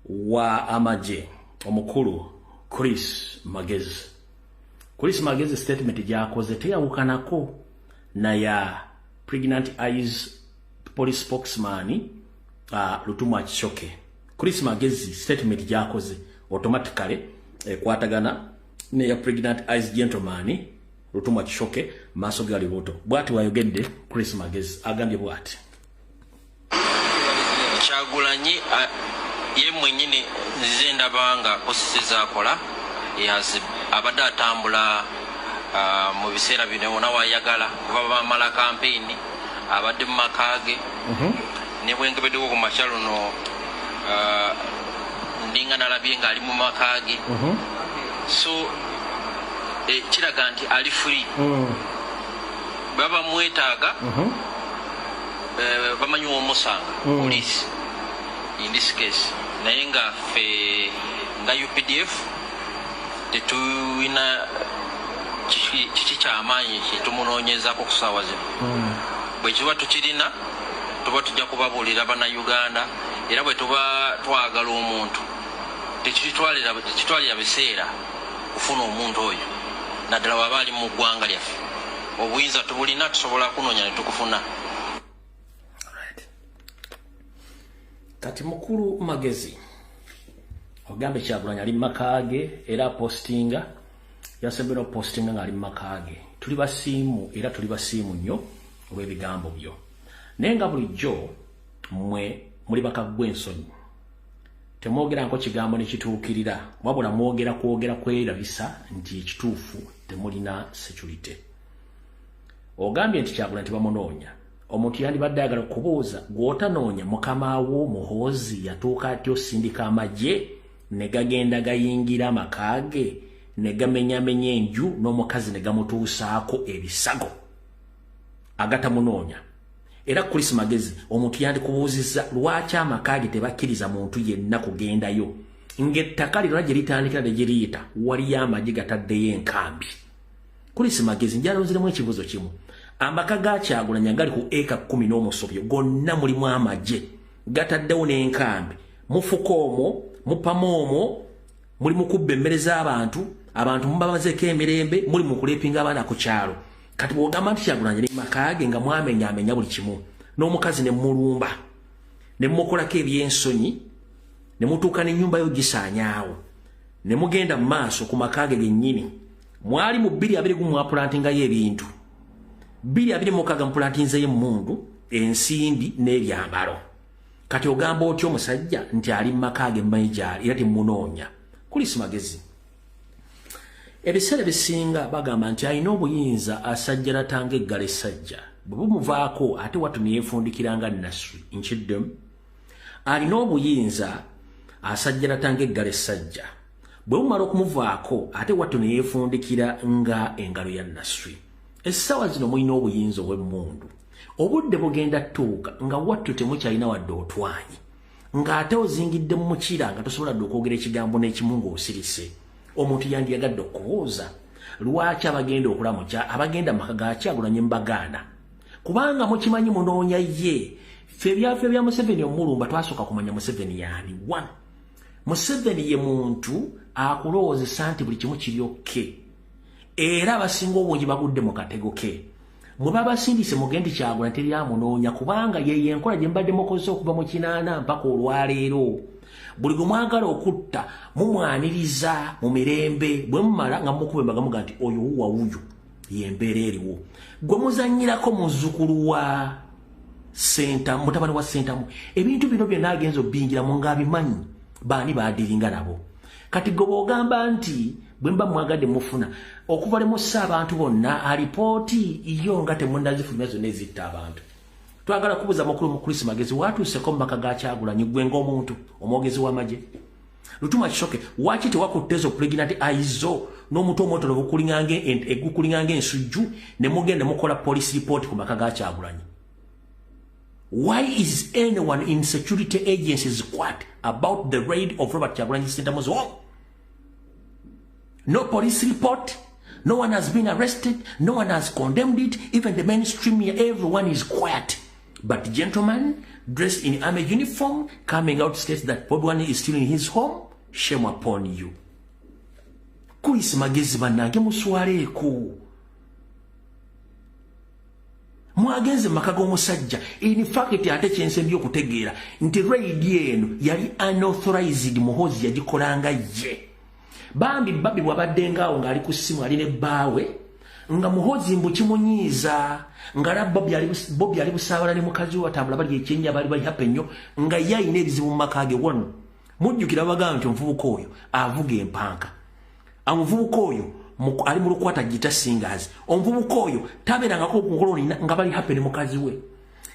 wa amaje omukulu Chris Magezi. Chris Magezi statement gyakoze teyawukanako na ya Pregnant Eyes police spokesman Lutumwa Kichoke. Chris Magezi statement gyakoze automatically kwatagana ne ya Pregnant Eyes gentleman Lutumwa Kichoke maaso gali luto. Bwati wayogedde Chris Magezi agambye bwati. Kyagulanyi ye mwenyini nzize ndabanga posisiza akola abadde atambula mu biseera bino wona wayagala kuba bamala kampeyini abadde mu makage ne bwengebeddeko ku makya luno ndinga nalabye ng'ali mu makage so kiraga nti ali free baba mwetaaga bamanyi omusanga police in this case naye nga ffe nga UPDF tetulina kiki kyamaanyi kyetumunoonyezaako ku ssaawa zino bwe kiba tukirina tuba tujja kubabuulira bannayuganda era bwe tuba twagala omuntu tekitwalira biseera kufuna omuntu oyo naddala waba ali mu ggwanga lyaffe obuyinza tubulina tusobola kunoonya ne tukufuna. Kati mukulu Magezi ogambe Kyagulanyi ali makage era postinga yasembera postinga nga ali makage tuli basiimu era tuli basiimu nnyo olw'ebigambo byo nenga bulijjo mwe muli bakagwa ensonyi temwogera nko kigambo ne kituukirira wabula mwogera kwogera kwerabisa nti ekituufu temulina security. Ogambye nti Kyagulanyi tebamunoonya omuntu yandibadde ayagala okubuuza gw'otanoonya mukama wo Muhoozi yatuuka atyo sindika amagye ne gagenda gayingira amakage ne gamenyamenya enju n'omukazi ne gamutuusaako ebisago agatamunoonya. Era Chris Magezi omuntu yandikubuuzizza lwaki amakage tebakkiriza muntu yenna kugendayo ng'ettaka lirona gye litandikira ne gye liyita waliyo amagye gataddeyo enkambi. Chris Magezi njalonziremu ekibuuzo kimu. Amaka ga Kyagulanyi gali ku eka 10 n'omusobyo gonna mulimu amagye gataddewo n'enkambi mufuko omwo mupamo omwo muli mu kubba emmere z'abantu abantu mubamazeeko emirembe muli mu kuleepinga abaana ku kyalo. Kati bw'ogamba nti Kyagulanyi ne makage nga mwamenya buli kimu n'omukazi ne mulumba ne mukolako ebyensonyi ne mutuuka n'ennyumba yo gisaanyaawo ne mugenda mu maaso ku makage gennyini mwali mu 2 mwapulantingayo ebintu 2 mpulantinzeyo emmundu ensimbi n'ebyambalo. Kati ogamba otyo omusajja nti ali mu makage mmanyigyali era temunoonya. Chris Magezi ebiseera bisinga bagamba nti alina obuyinza asajja latanga eggala essajja bwe bumuvaako ate watu neyeefundikira nga Nasri nkiddemu. Alina obuyinza asajja latanga eggala essajja bwe bumala okumuvaako ate watu neyeefundikira nga engalo ya Nasri. Essaawa zino mulina obuyinza obw'emmundu obudde bugenda tuuka nga wattu temukyalina wadde otwanyi ng'ate ozingidde mu mukira nga tosobola dde okwogera ekigambo n'ekimu ng'osirise. Omuntu yandiyagadde okubuuza lwaki abagenda okulamukya abagenda mu maka ga Kyagulanyi mbagaana kubanga mukimanyi munoonya ye ffe ebyaffe bya Museveni omulumba twasooka kumanya Museveni yaani. Museveni ye muntu akulowoozesa nti buli kimu kiri okke era abasinga obungi bagudde mu katego ke. Mwe babasindise mugende Kyagulanyi teryamunoonya kubanga ye yenkola gye mbadde mukozesa okuva mu 8 mpaka olwaleero. Buli gwe mwagala okutta mumwaniriza mu mirembe bwe mumala nga mukuba embaga muga nti oyo wuwa wuyu yembeera eriwo. Gwe muzannyirako muzzukulu wa Sentamu mutabani wa Sentamu ebintu bino byonna agenza obbingiramu ng'abimanyi baani baadiringa nabo. Kati gwe bw'ogamba nti bwe mba mwagadde mufuna okuva lemussa abantu bonna alipooti iyo nga temunnazifulumya zonna ezitta abantu. Twagala kubuuza mukulu Chris Magezi watuuseko mu maka ga Kyagulanyi gwe ng'omuntu omwogezi w'amagye. Lutuma Kisoke waki tewakutte ezo pregnant aizo n'omuntu omwotono egukulinganga ensujju ne mugenda mukola police report ku maka ga Kyagulanyi. Why is anyone in security agencies quiet about the raid of Robert Kyagulanyi Sentamu's home? No police report. No one has been arrested. No one has condemned it. Even the mainstream here, everyone is quiet. But gentlemen dressed in army uniform coming out states that Bobi Wine is still in his home. Shame upon you. Chris Magezi bannange muswaleeko. Mwagenze maka g'omusajja in fact ate kyensembye okutegeera nti raid eno yali unauthorized Muhoozi yagikolanga ye. Bambi Babi bwabadde ngaawo ng'ali ku ssimu ali ne bbaawe nga Muhoozi mbu kimunyiiza nga Bobi ali busaabala ne mukazi we batambula bali ekyennya bali hape nnyo nga ye alina ebizibu mu maka ge wano mujjukira bagamba nti omuvubuka oyo avuga empanka omuvubuka oyo ali mu lukwata gita singers omuvubuka oyo tabeerangako okungoloni nga bali happy ne mukazi we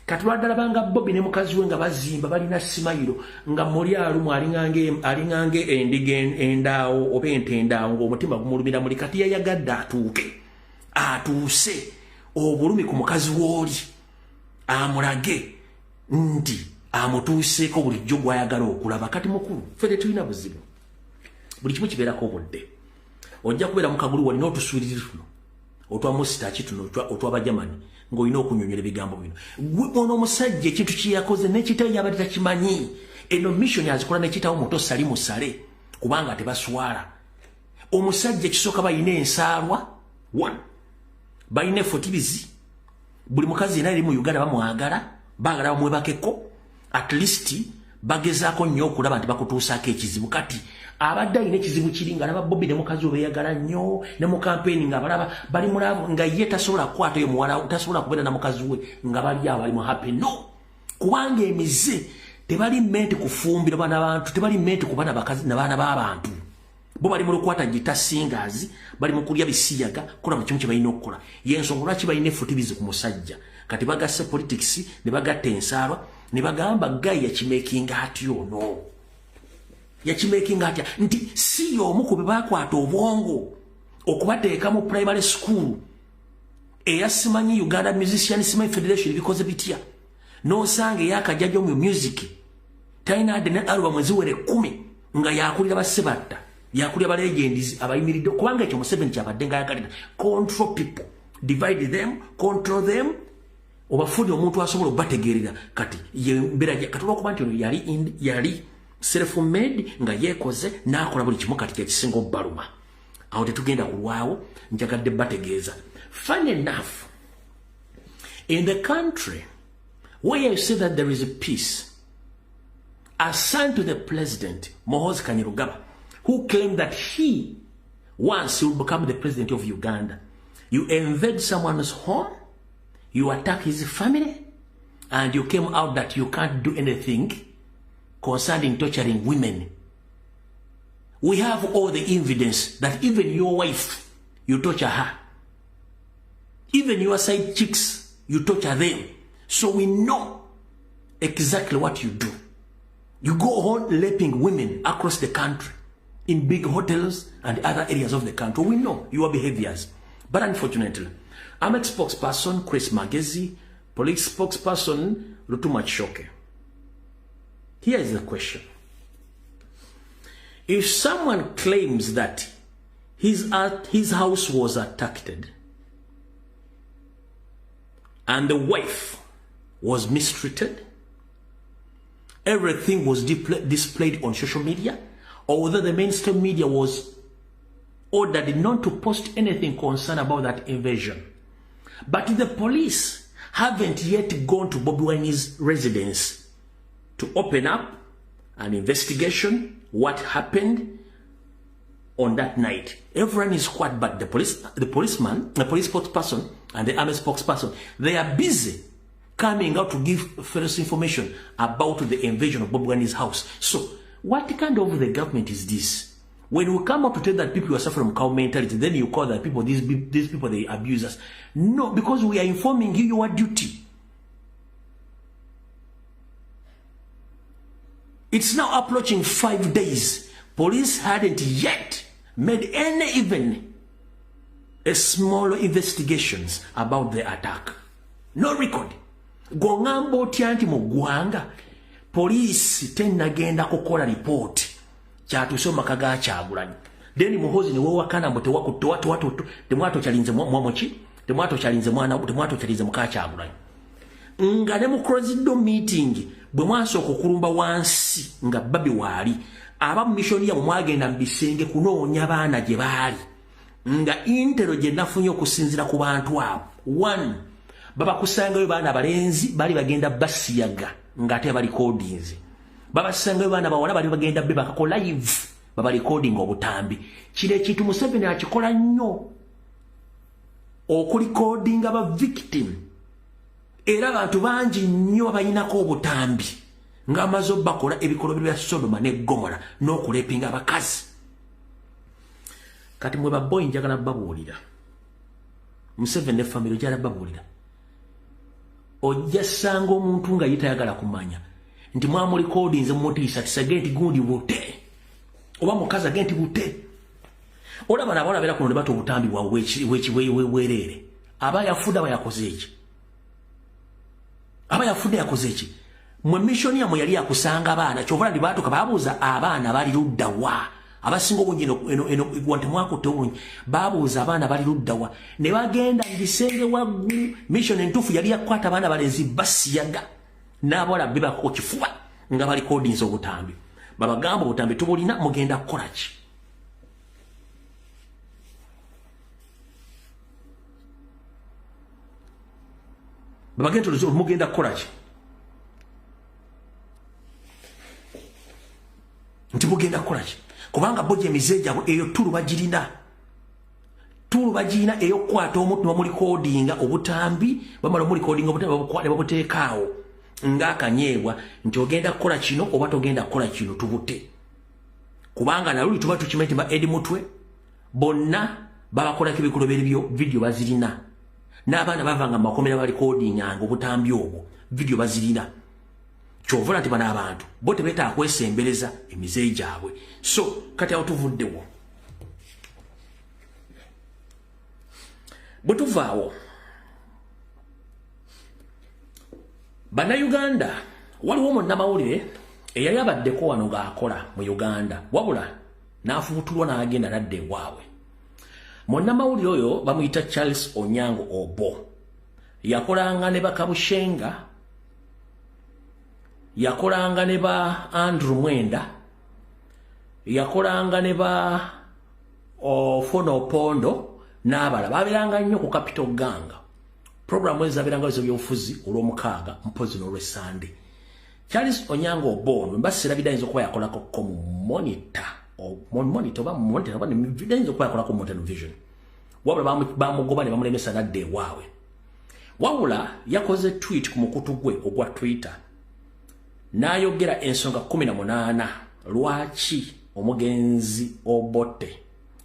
kati lwaddala banga Bobby ne mukazi we nga bazimba balina simayiro nga muli alumu alingange endiga endaawo oba ente endaawo ng'omutima gumulumira muli kati yayagadde atuuse obulumi ku mukazi w'oli amulage nti amutuuseeko bulijjo gwayagala okulaba kati mukulu ffe tulina buzibu buli kimu kibeerako obudde ojja kubeera mu kagulu walina otusuuliri tuno otwa musitaki tuno otw'abajamani ng'olina okunyonyola ebigambo bino ono omusajja ekintu kyeyakoze n'ekitabo yabadde takimanyi eno mission azikola n'ekitabo muto sali musale kubanga tebaswala omusajja ekisooka balina ensaalwa 1 balina efotirizi buli mukazi yena eri mu Uganda bamwagala baagala bamwebakeko at least bagezaako nnyo okulaba nti bakutuusaako ekizibu kati abadde alina ekizibu kiri nga alaba Bobby ne mukazi we beeyagala nnyo ne mu kampeni nga balaba bali mulaavu nga ye tasobola kukwata oyo muwala tasobola kubeera na mukazi we nga bali awo bali mu happy no kubanga emize tebali mente kufumbira baana bantu tebali mente ku baana bakazi n'abaana b'abantu bo bali mu lukwata gita singers bali mu kulya bisiyaga kola mu kimu kye balina okukola y'ensonga lwaki balina efutibizi ku musajja kati bagasse politics ne bagatta ensaalwa ne bagamba gayi yakimekinga atyo no yakimekinga atya nti si y'omu ku be bakwata obwongo okubateeka mu primary school eya simanyi Uganda Musician Simanyi Federation bikoze bitya n'osanga eyakajjajo mu music talina adde ne album eziwere 10 nga yakulira basebatta yakulira balegendizi abayimiridde kubanga ekyo Museveni kyabadde nga yagalira control people divide them control them obafuni omuntu asobola okubategeerera kati yembera katola okuba nti ono yali self made nga yekoze n'akola buli kimu kati kyekisinga obbaluma awo tetugenda kulwawo njagadde bategeeza funny enough in the country where you say that there is a peace assigned to the president Muhoozi Kainerugaba who claimed that he once will become the president of Uganda you invade someone's home you attack his family and you came out that you can't do anything concerning torturing women. We have all the evidence that even your wife, you torture her. Even your side chicks, you torture them. So we know exactly what you do. You go on raping women across the country, in big hotels and other areas of the country. We know your behaviors. But unfortunately, AMEC spokesperson Chris Magezi, police spokesperson Lutuma Choke. Here is the question. If someone claims that his house was attacked and the wife was mistreated, everything was displayed on social media, although the mainstream media was ordered not to post anything concerned about that invasion. But the police haven't yet gone to Bobby Wine's residence to open up an investigation, what happened on that night. Everyone is quiet, but the police spokesperson and the army spokesperson, they are busy coming out to give false information about the invasion of Bobby Wine's house. So, what kind of the government is this? When we come up to tell that people are suffering from cow mentality, then you call that people, these people, they abuse us. No, because we are informing you your duty. It's now approaching 5 days. Police hadn't yet made even a small investigations about the attack. No record. Gongambo tianti mugwanga. Police tenagenda kukola report. Chatusoma kaga Kyagulanyi. Then Muhoozi ni wewa kana mbote watu temwato chalinze mwamochi, temwato chalinze mwana, temwato chalinze muka Kyagulanyi. Nga ne mu closed meeting bwe mwaso okukulumba wansi nga babi wali aba mission ya mwagenda mbisenge kunoonya baana gye baali nga intero gye nafunye okusinzira ku bantu abo 1 baba kusangayo baana balenzi bali bagenda basiyaga nga ate bali recordings baba kusangayo baana bawala bali bagenda be bakakola live baba recording obutambi kile kitu Museveni akikola nnyo okurecording aba victim era abantu bangi nnyo bayinako obutambi nga amaze bakola ebikolwa bya Sodoma ne Gomora n'okulepinga abakazi. Kati mwe baboy njagala babuulira Museveni ne family jala babuulira ojja sanga omuntu nga yitayagala kumanya nti mwamu recordings mutiisa tisagenti gundi bute oba mukazi agenti bute olaba nabona bera kuno ne bato obutambi bwa weerere aba yafuda bayakoze iki aba yafuda yakoze iki mwe mission ya mwe yali akusanga abaana kyovula ndi bato kababuuza abaana bali ludda wa abasinga obungi eno igwante mwako tewunyi babuuza abaana bali ludda wa ne bagenda ngisenge waggulu mission entufu yali yakwata abaana balenzi basiyaga n'abola biba ku kifuba nga bali recordings obutambi babagamba obutambi tubulina mugenda kukola ki babagenda mugenda kukola ki nti mugenda kukola ki kubanga boje mizeja eyo tulu bagirina eyo kwata omuntu wa recordinga obutambi bamala mu recordinga obutambi babuteekaawo ng'akanyeebwa nti ogenda kukola kino oba togenda kukola kino tubute kubanga naluli tuba tukimenti ba edi mutwe bonna babakolako ebikolo by'ebyo video bazirina n'abaana bavanga makomera ba recording anga obutambi obwo video bazirina kyovula nti bano abantu bo tebeetaaga kwesembereza emizeeyi gyabwe so kati awo tuvuddewo bwe tuvaawo bannayuganda waliwo munnamawulire eyali abaddeko wano ng'akola mu Uganda wabula n'afubutulwa n'agenda nadda ewaabwe munnamawulire oyo bamuyita Charles Onyango Obo yakolanga ne bakabushenga yakolanga ne ba Andrew Mwenda yakolanga ne ba Fono Pondo n'abala baberanga nnyo ku Capital Ganga programu ezabiranga ez'ebyobufuzi olw'omukaaga mpozi n'olw'Essande Charles Onyango Obo mbasira bidayinza okuba yakolako ko monitor oba bidayinza okuba yakolako mu television wabula bamugoba ne bamulemesa nadda ewaabwe wabula yakoze tweet ku mukutu gwe ogwa Twitter n'ayogera ensonga 18 lwaki omugenzi Obote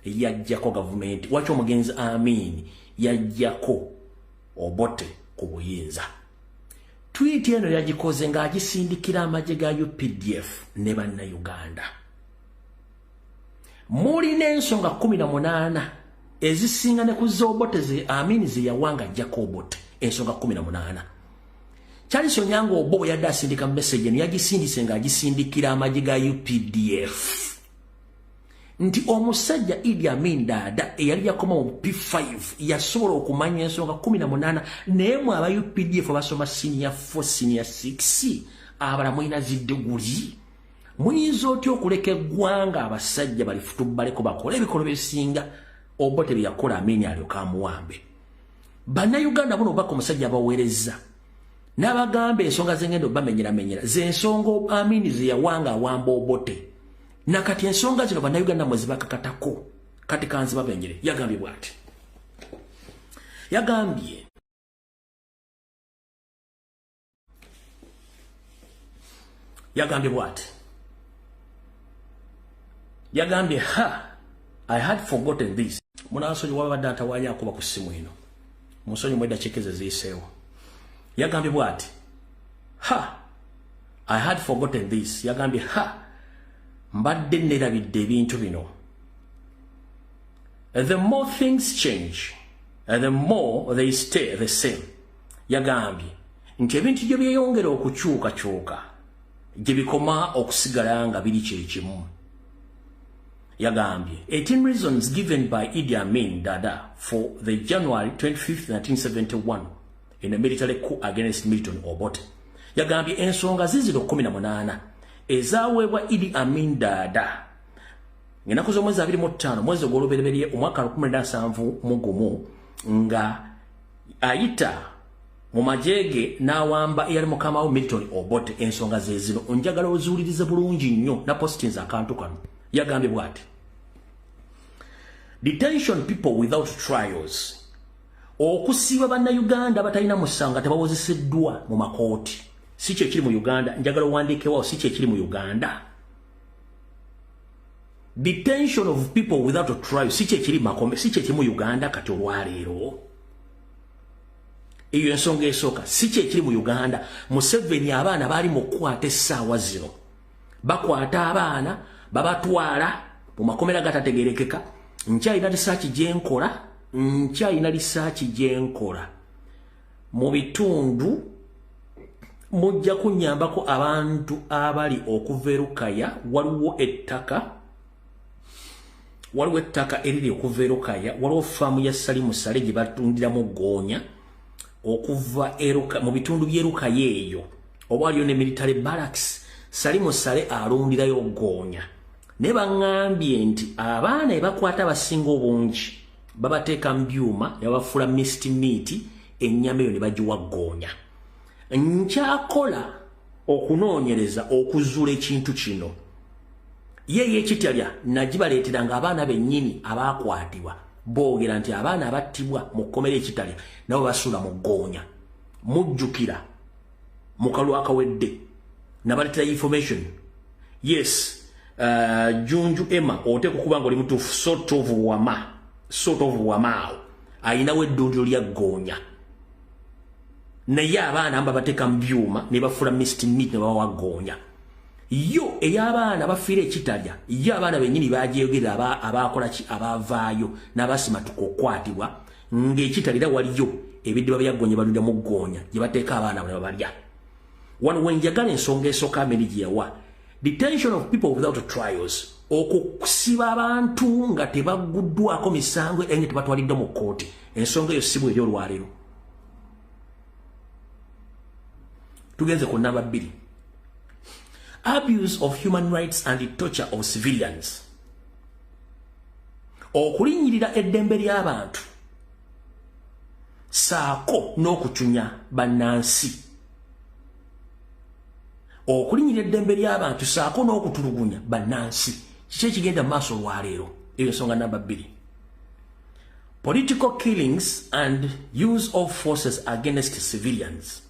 yajjako gavumenti lwaki omugenzi Amin yajjako Obote ku buyinza tweet eno yagikoze ng'agisindikira amagye ga UPDF ne bannayuganda mulina ensonga 18 ezisinga ne ku z'Obote ze Amin ze yawanga ajjako Obote ensonga 18 Charles Onyango Obo yadde asindika message eno yagisindise ng'agisindikira amagye ga UPDF nti omusajja Idi Amin Dada eyali yakoma mu P5 yasobola okumanya ensonga 18 naye mu aba UPDF basoma senior 4 senior 6 abala mwina zidduguli muyinza otya okuleka eggwanga abasajja balifutubbaleko bakola ebikolo bisinga Obote bye yakola Amin alyoka amuwambe bannayuganda buno baka omusajja abaweereza n'abagamba ensonga zengendo bamenyera z'ensonga Amin ze yawanga awamba Obote nakati ensonga zino bannayuganda mwe zibakakatako kati kanzi babenyere yagambye bw'ati yagambye I had forgotten this munasonyi wabadde atawanya akuba ku simu ino musonyi mwedda chekeze ziiseewo yagambye bw'ati I had forgotten this yagambye mbadde nerabidde ebintu bino the more things change the more they stay the same yagambye nti ebintu gye byeyongera okukyukakyuka gye bikoma okusigala nga biri kyekimu yagambye 18 reasons given by Idi Amin Dada for the January 25th 1971 in a military coup against Milton Obote yagambye ensonga ziziro 18 ezaweebwa Idi Amin Dada ng'ennaku z'omwezi 25 mwezi ogw'olubereberye omwaka 1971 nga ayita mu majege n'awamba eyali mukama we Milton Obote ensonga ze zino onjagala ozuulirize bulungi nnyo na postings akantu kano yagambye bw'ati detention people without trials okusiiba bannayuganda batalina musango tebawozeseddwa mu makooti si kye kiri mu Uganda njagala wandiikewo si kye kiri mu Uganda. Detention of people without a trial si kye kiri makome si kye kiri mu Uganda kati olwaleero. Eyo ensonga esooka si kye kiri mu Uganda. Museveni abaana bali mu kukwata essaawa zino bakwata abaana babatwala mu makomera gatategerekeka. Nkyayina lisaaki gyenkola mu bitundu mujja kunyambako abantu abali okuva e Lukaya. Waliwo ettaka eriri okuva e Lukaya, waliwo faamu ya Salimu Sale gye batundiramu goonya okuva mu bitundu by'e Lukaya eyo. Oba waliyo ne military barracks Salimu Sale alundirayo goonya. Ne baŋŋambye nti abaana ebakwata abasinga obungi babateeka mu byuma ne babafuula mist meat, ennyama eyo ne bagiwa goonya. Nkyakola okunoonyereza okuzuula ekintu kino. Ye ekitalya nagibaleeteranga abaana bennyini abaakwatibwa boogera nti abaana abattibwa mu kkomera ekitalya nabo basuula mu goonya. Mujjukira mu kalulu akawedde nabaleetera information. Yes, Junju Emma oteeka okuba nga oli mutuufu sort of wamaawo ayinawo eddundiro lya goonya. Naye abaana amba bateeka mu byuma ne bafuula mist meat ne babawa goonya. Yo ey'abaana bafiira ekitalya yo abaana bennyini bagyeyogera abaakola ki abaavaayo n'abasimatuka okukwatibwa ng'ekitalira waliyo ebiddiba bya goonya balunda mu goonya gye bateeka abaana ne babalya. Wano wenjagala ensonga esooka Ameri gye yawa detention of people without trials, okusiba abantu nga tebaguddwako misango era nga tebatwaliddwa mu kkooti. Ensonga eyo sibu ery'olwaleero. Tugenze ku namba 2. Abuse of human rights and the torture of civilians. Okulinyirira eddembe ly'abantu saako n'okucunya bannansi. Okulinyirira eddembe ly'abantu saako n'okutulugunya bannansi. Kiki ekigenda mu maaso olwaleero? Eyo ensonga namba 2. Political killings and use of forces against civilians.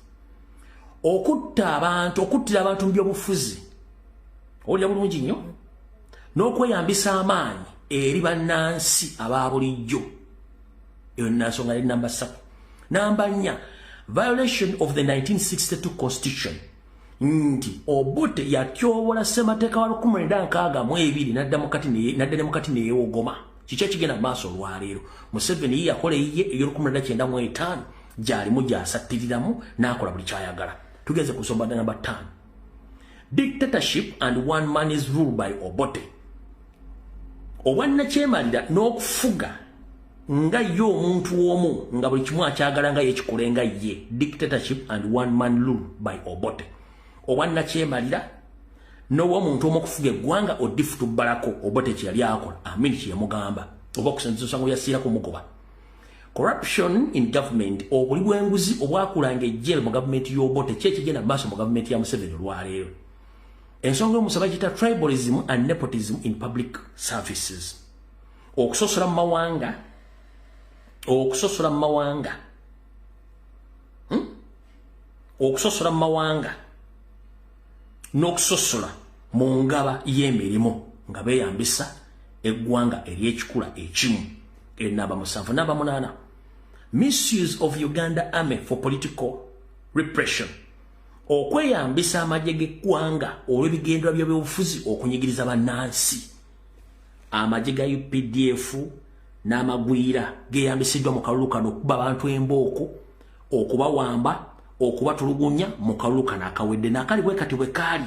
Okuttira abantu mu byobufuzi olya bulungi nnyo n'okweyambisa amaanyi eri bannansi aba bulijjo. Eyo nsonga yali namba 3. Namba 4, violation of the 1962 constitution. Nti Obote yatyobola ssemateeka wa 1962 n'addamu kati neyeewogoma. Kiki ekigenda mu maaso olwaleero? Museveni ye yakola eyiye eyo1995 gy'alimu gy'asattiriramu n'akola buli kyayagala. Tugeze ku nsonga namba 5. Dictatorship and one man is ruled by Obote. Obwannakyemalira n'okufuga nga ye omuntu omu nga buli kimu akyagala nga yekikole nga ye. Dictatorship and one man ruled by Obote. Obwannakyemalira n'obw'omuntu omu okufuga eggwanga odifutu balako Obote kye yali akola. Amin kye yamugamba oba okusinziza osango yasiira kumugoba. Corruption in government, obuli bw'enguzi obwakulanga ejjere mu gavumenti y'Obote kyekigenda mu maaso mu gavumenti ya Museveni olwaleero. Ensonga y'omusaba giyita tribalism and nepotism in public services. Okusosola mu mawanga n'okusosola mu ngaba y'emirimu nga beeyambisa eggwanga ery'ekikula ekimu. Namba 7. Namba 8. Misuse of Uganda Army for political repression. Okweyambisa amagye g'eggwanga olw'ebigendwa by'obufuzi okunyigiriza bannansi. Amagye ga UPDF n'amagwira geeyambisiddwa mu kalulu kano okuba abantu embooko, okubawamba, okubatulugunya mu kalulu kano akawedde n'akali bwe kati bwe kaali.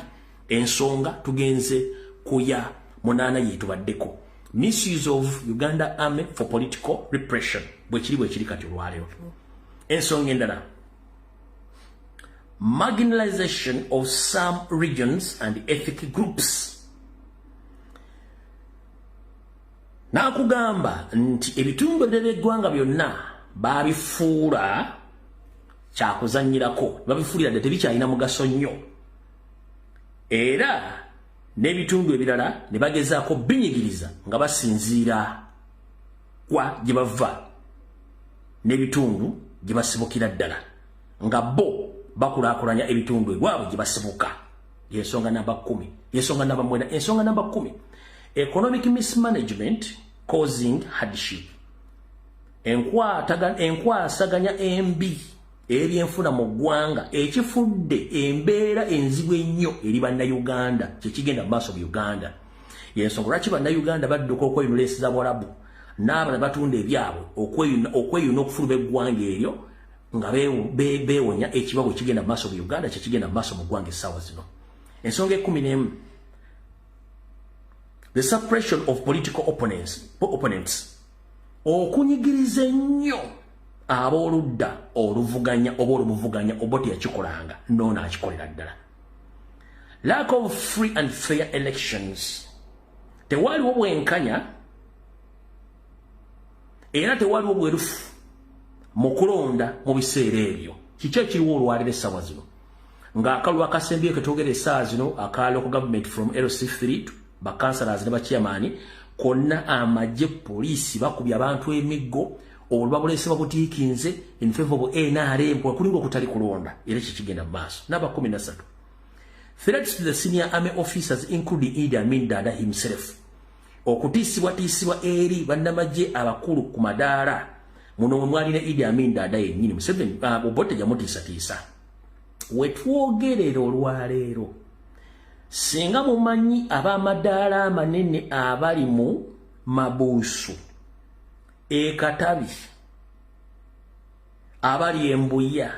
Ensonga tugenze kuya 8 yeetubaddeko. Misuse of Uganda Army for political repression. Bwe kiri kati olwaleero. Ensonga endala. Marginalization of some regions and ethnic groups. Nakugamba nti ebitundu by'eggwanga byonna babifuula kyakuzannyirako. Babifuulira ddala tebikyalina mugaso nnyo. Era n'ebitundu ebirala ne bagezaako binyigiriza nga basinziira kwa gye bava n'ebitundu gye basibukira ddala nga bo bakulakulanya ebitundu ebwabwe gye basibuka. Yensonga namba 10. Yensonga namba 9. Ensonga namba 10. Economic mismanagement causing hardship. Enkwasaganya embi ebyenfuna mu ggwanga ekifudde embeera enzibu ennyo eri bannayuganda kyekigenda mu maaso mu Uganda. Yensonga lwaki bannayuganda badduka okweyunula ensi z'Abarabu n'abalala batunda ebyabwe okweyuna okufuluma eggwanga eryo nga beewonya ekibabu ekigenda mu maaso mu Uganda kyekigenda mu maaso mu ggwanga essaawa zino. Ensonga 11. The suppression of political opponents. Okunyigiriza ennyo abooludda oluvuganya oba olumuvuganya oba teyakikolanga noona akikolera ddala. Lack of free and fair elections. Tewaliwo bwenkanya era tewaliwo bwerufu mu kulonda mu biseera ebyo. Kiki ekiriwo olwaliro essaawa zino? Ng'akalulu akasembyeyo ke twogera essaawa zino aka local government from LC3 bakansalazi ne bachairman konna amagye poliisi bakubya abantu emiggo olubabulese babutiikinze in favor of NRM kulinga okutali kulonda era kikigenda mu maaso. Namba 13. Threats to the senior army officers including Idi Amin Dada himself. Okutiisibwa eri bannamagye abakulu ku madaala muno mwalina Idi Amin Dada yennyini Museveni Obote yamutiisatiisa. Wetwogerera olwaleero singa mumanyi ab'amadaala amanene abali mu Mabuusu, Katabi, abali Embuya,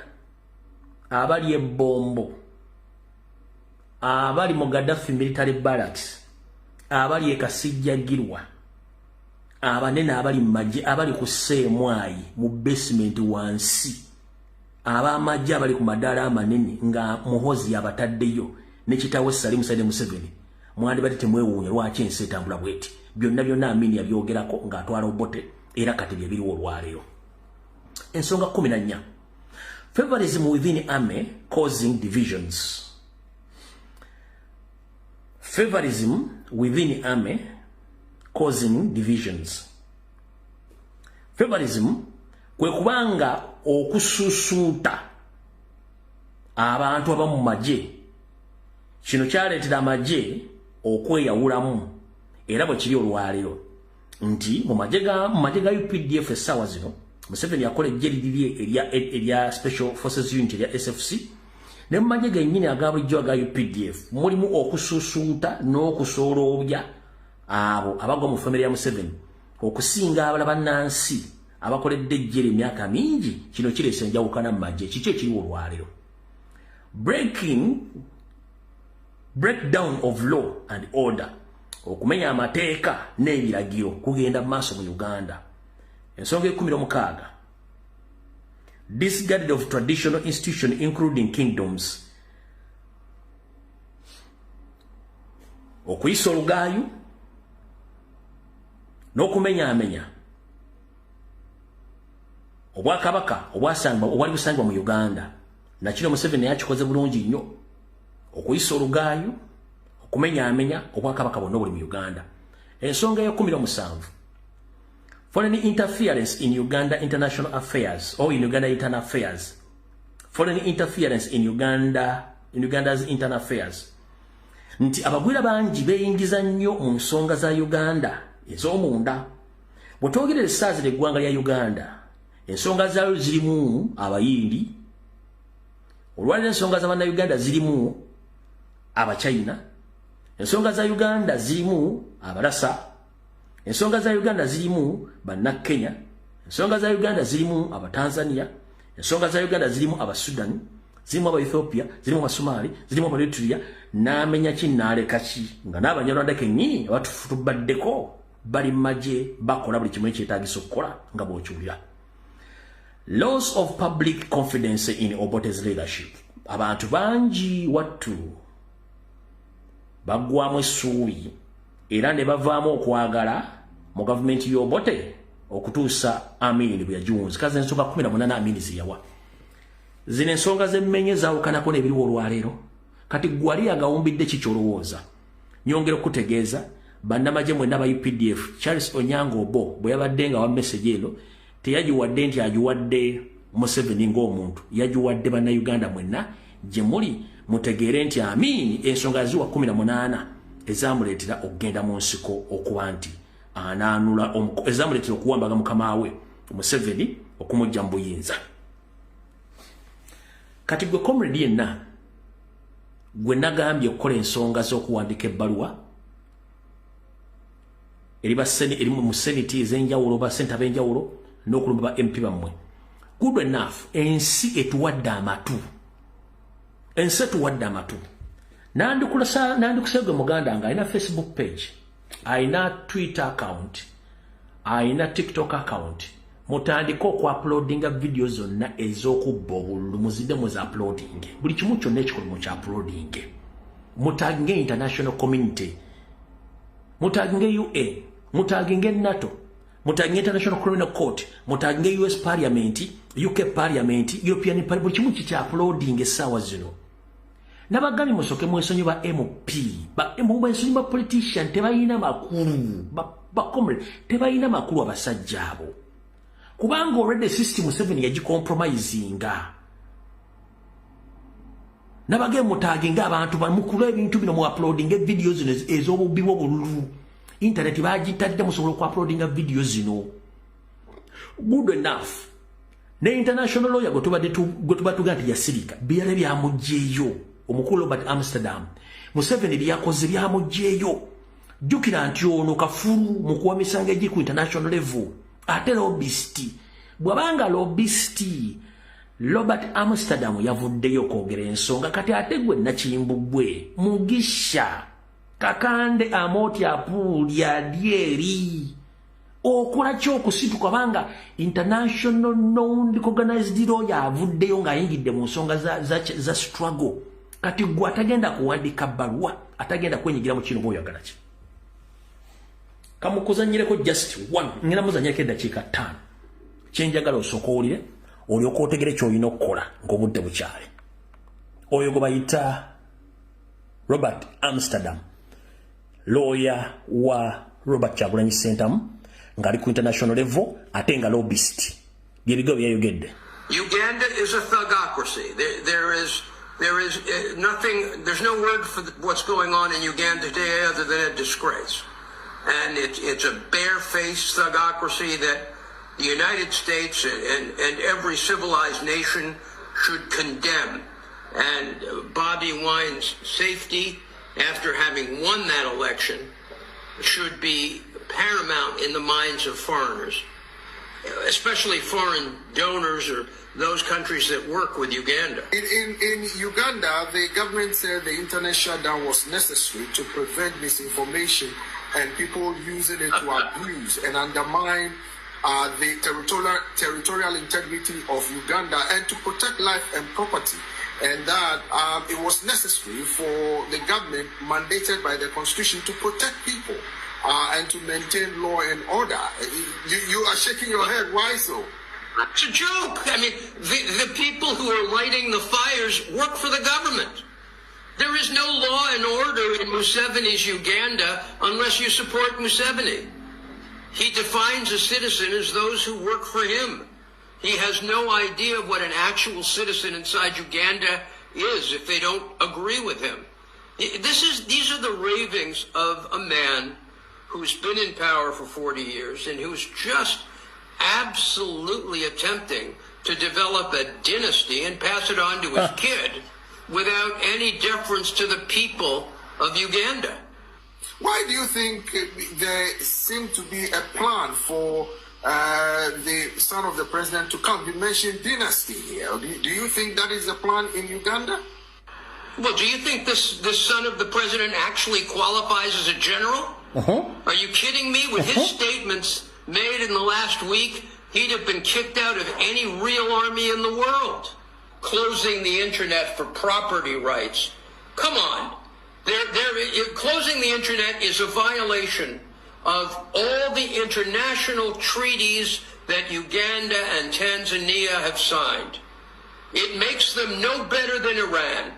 abali Ebombo, abali mu Gaddafi military barracks, abali Kasijjagirwa, abanene abali mu magye abali ku Seemwayi mu basement wansi, ab'amagye abali ku madaala amanene nga Muhoozi abataddeyo ne kitaawe Salim Said Museveni mwandibadde temwewuunya lwaki ensi etambula bweti. Byonna Amin yabyogerako ng'atwala Obote era kati bye biriwo olwaleero. Ensonga 14. Favorism within army causing divisions. Favorism within army causing divisions. Favorism kwe kubanga okususuuta abantu abamu magye. Kino kyaleetera amagye okweyawulamu era bwe kiri olwaleero nti mu magye ga UPDF essaawa zino Museveni yakola ejje liri erya Special Forces Unit erya SFC ne mu magye gennyini aga bulijjo aga UPDF mulimu okususuuta n'okusooloobya abo abagwa mu famire ya Museveni okusinga abalaba Nansi abakoledde ejjere emyaka mingi. Kino kireese enjawukana mu magye. Kiki ekiri olwaleero? Breakdown of law and order. Okumenya amateeka n'ebiragiro kugenda mu maaso mu Uganda. Ensonga 16. Disregard of traditional institutions including kingdoms. Okuyisa olugaayu n'okumenya obwakabaka obwali busangibwa mu Uganda. Nakino Museveni yakikoze bulungi nnyo. Okuyisa olugaayu, okumenya obwakabaka bwonna obuli mu Uganda. Ensonga ya 17. Foreign interference in Uganda international affairs or in Uganda internal affairs. Foreign interference in Uganda's internal affairs. Nti abagwira bangi beeyingiza nnyo mu nsonga za Uganda ez'omunda. Bwe twogerera essaazi ly'eggwanga lya Uganda, ensonga zaayo zirimu abayindi. Olwaliro ensonga za bannayuganda zirimu Abachina. Ensonga za Uganda zirimu abalasa. Ensonga za Uganda zirimu bannakenya. Ensonga za Uganda zirimu abatanzania. Ensonga za Uganda zirimu abasudan, zirimu abaethiopia, zirimu abasomali, zirimu abaeritrea. N'amenya ki n'aleka ki nga n'abanyarwanda kennyini abatubaddeko bali mu magye bakola buli kimu ekyetaagisa okukola nga bw'okiwulira. Loss of public confidence in Obote's leadership. Abantu bangi wattu baggwamu essuubi era ne bavaamu okwagala mu gavumenti y'Obote okutuusa Amin bwe yagiwunzi. Kazi ensonga 18 Amin ziyawa. Zino ensonga z'emmenye zaawukanako n'ebiriwo olwaleero. Kati gwali agawumbidde kikyolowooza. Nyongera okutegeeza bannamagye mwenna aba UPDF Charles Onyango Obo bwe yabadde nga wa message eno teyagiwadde nti agiwadde Museveni ng'omuntu yajuwadde bannayuganda mwenna gye muli mutegeere nti Amin ensonga ziwa 18 ezamuleetera okugenda mu nsiko okuba nti anaanula ezamuleetera okuwambaga mukama we Museveni okumujja mu buyinza. Kati gwe comrade yenna gwe nagambye okukola ensonga z'okuwandika ebbaluwa eri mu senate ez'enjawulo basente ab'enjawulo n'okulumba ba MP bammwe. Good enough, ensi etuwadde amatu. Ensi etuwadde amatu. Nandikusegwe muganda nga alina Facebook page, alina Twitter account, alina TikTok account. Mutandika okuploadinga video zonna ez'okubba obululu muzidde muzi uploading. Buli kimu kyonna ekikolimu kya uploading. Mutaginge international community. Mutaginge UA. Mutaginge NATO. Mutaginge International Criminal Court. Mutaginge US Parliament. UK Parliament. European Parliament. Buli kimu kya uploading essaawa zino. Nabagambye musoke mwensonyi ba MP. Mwensonyi ba politician tebalina makulu. Bakomre tebalina makulu abasajja abo. Kubanga already system 7 yagicompromisinga. Nabagambye mutaginga abantu bamukula ebintu bino mu uploading videos ez'obubbi bw'obululu. Internet bagitadde musobola okuuploadinga video zino. Good enough. Ne international lawyer gotubatuga nti yasirika byale byamugyeyo omukulu Robert Amsterdam Museveni byakoze byamugyeyo. Jukira nti ono kafulu mu kuwa misango egi ku international level ate lobbyist bwabanga lobbyist Robert Amsterdam yavuddeyo kwogera ensonga kati ate gwe nakimbugwe Mugisha Kakande Amoti apulya dyeri okola kyokusituka banga international non-recognized lawyer avuddeyo nga ayingidde mu nsonga za struggle kati gwe atagenda kuwandika bbaluwa atagenda kwenyigira mu kino bw'oyagala ki kamukuzanyireko just one ngenda muzanyireko eddakiika 5 kyenjagala osooka owulire olyoka otegere ky'olina okukola ng'obudde bukyale. Oyo gwe bayita Robert Amsterdam lawyer wa Robert Kyagulanyi Ssentamu ng'ali ku international level ate nga lobbyist byebigo byayogedde. Uganda is a thugocracy. There is nothing, there's no word for what's going on in Uganda today other than a disgrace. And it's a barefaced thugocracy that the United States and every civilized nation should condemn. And Bobby Wine's safety after having won that election should be paramount in the minds of foreigners, especially foreign donors or those countries that work with Uganda. In Uganda, the government said the internet shutdown was necessary to prevent misinformation and people using it to abuse and undermine the territorial integrity of Uganda and to protect life and property. And that it was necessary for the government mandated by the constitution to protect people and to maintain law and order. You are shaking your head. Why so? It's a joke. I mean, the people who are lighting the fires work for the government. There is no law and order in Museveni's Uganda unless you support Museveni. He defines a citizen as those who work for him. He has no idea of what an actual citizen inside Uganda is if they don't agree with him. These are the ravings of a man who's been in power for 40 years and who's just absolutely attempting to develop a dynasty and pass it on to his kid without any deference to the people of Uganda. Why do you think there seemed to be a plan for the son of the president to come? You mentioned dynasty here. Do you think that is the plan in Uganda? Well, do you think this son of the president actually qualifies as a general? Are you kidding me? With his statements made in the last week, he'd have been kicked out of any real army in the world. Closing the internet for property rights. Come on. Closing the internet is a violation of all the international treaties that Uganda and Tanzania have signed. It makes them no better than Iran.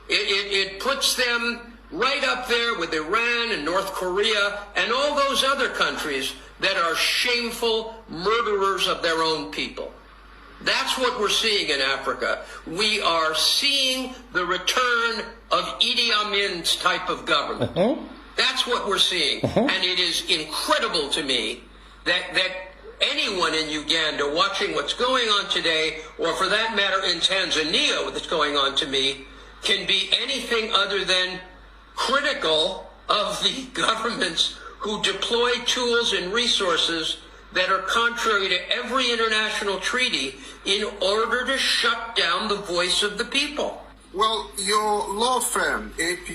It puts them right up there with Iran and North Korea and all those other countries that are shameful murderers of their own people. That's what we're seeing in Africa. We are seeing the return of Idi Amin's type of government. That's what we're seeing. And it is incredible to me that anyone in Uganda watching what's going on today, or for that matter in Tanzania what's going on to me, can be anything other than critical of the governments who deploy tools and resources that are contrary to every international treaty in order to shut down the voice of the people. Well, your law firm, AP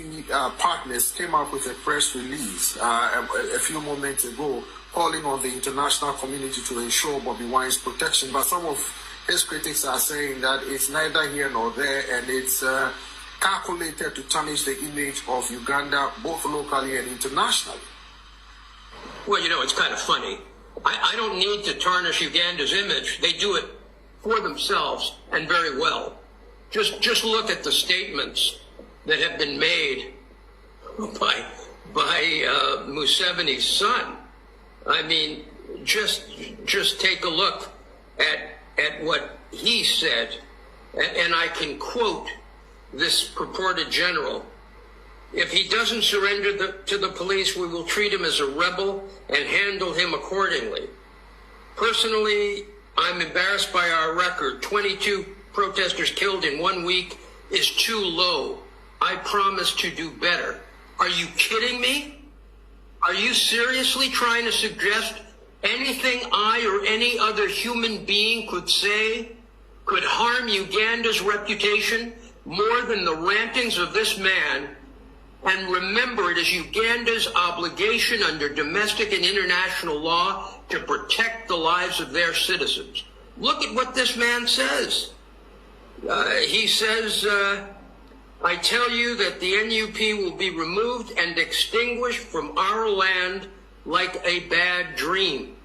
Partners, came out with a press release a few moments ago calling on the international community to ensure Bobby Wine's protection. But some of his critics are saying that it's neither here nor there, and it's calculated to tarnish the image of Uganda, both locally and internationally. Well, you know, it's kind of funny. I don't need to tarnish Uganda's image. They do it for themselves, and very well. Just look at the statements that have been made by Museveni's son. I mean, just take a look at what he said, and I can quote this purported general. If he doesn't surrender to the police, we will treat him as a rebel and handle him accordingly. Personally, I'm embarrassed by our record. 22 protesters killed in 1 week is too low. I promise to do better. Are you kidding me? Are you seriously trying to suggest anything I or any other human being could say could harm Uganda's reputation more than the rantings of this man? And remember, it is Uganda's obligation under domestic and international law to protect the lives of their citizens. Look at what this man says. He says, I tell you that the NUP will be removed and extinguished from our land like a bad dream.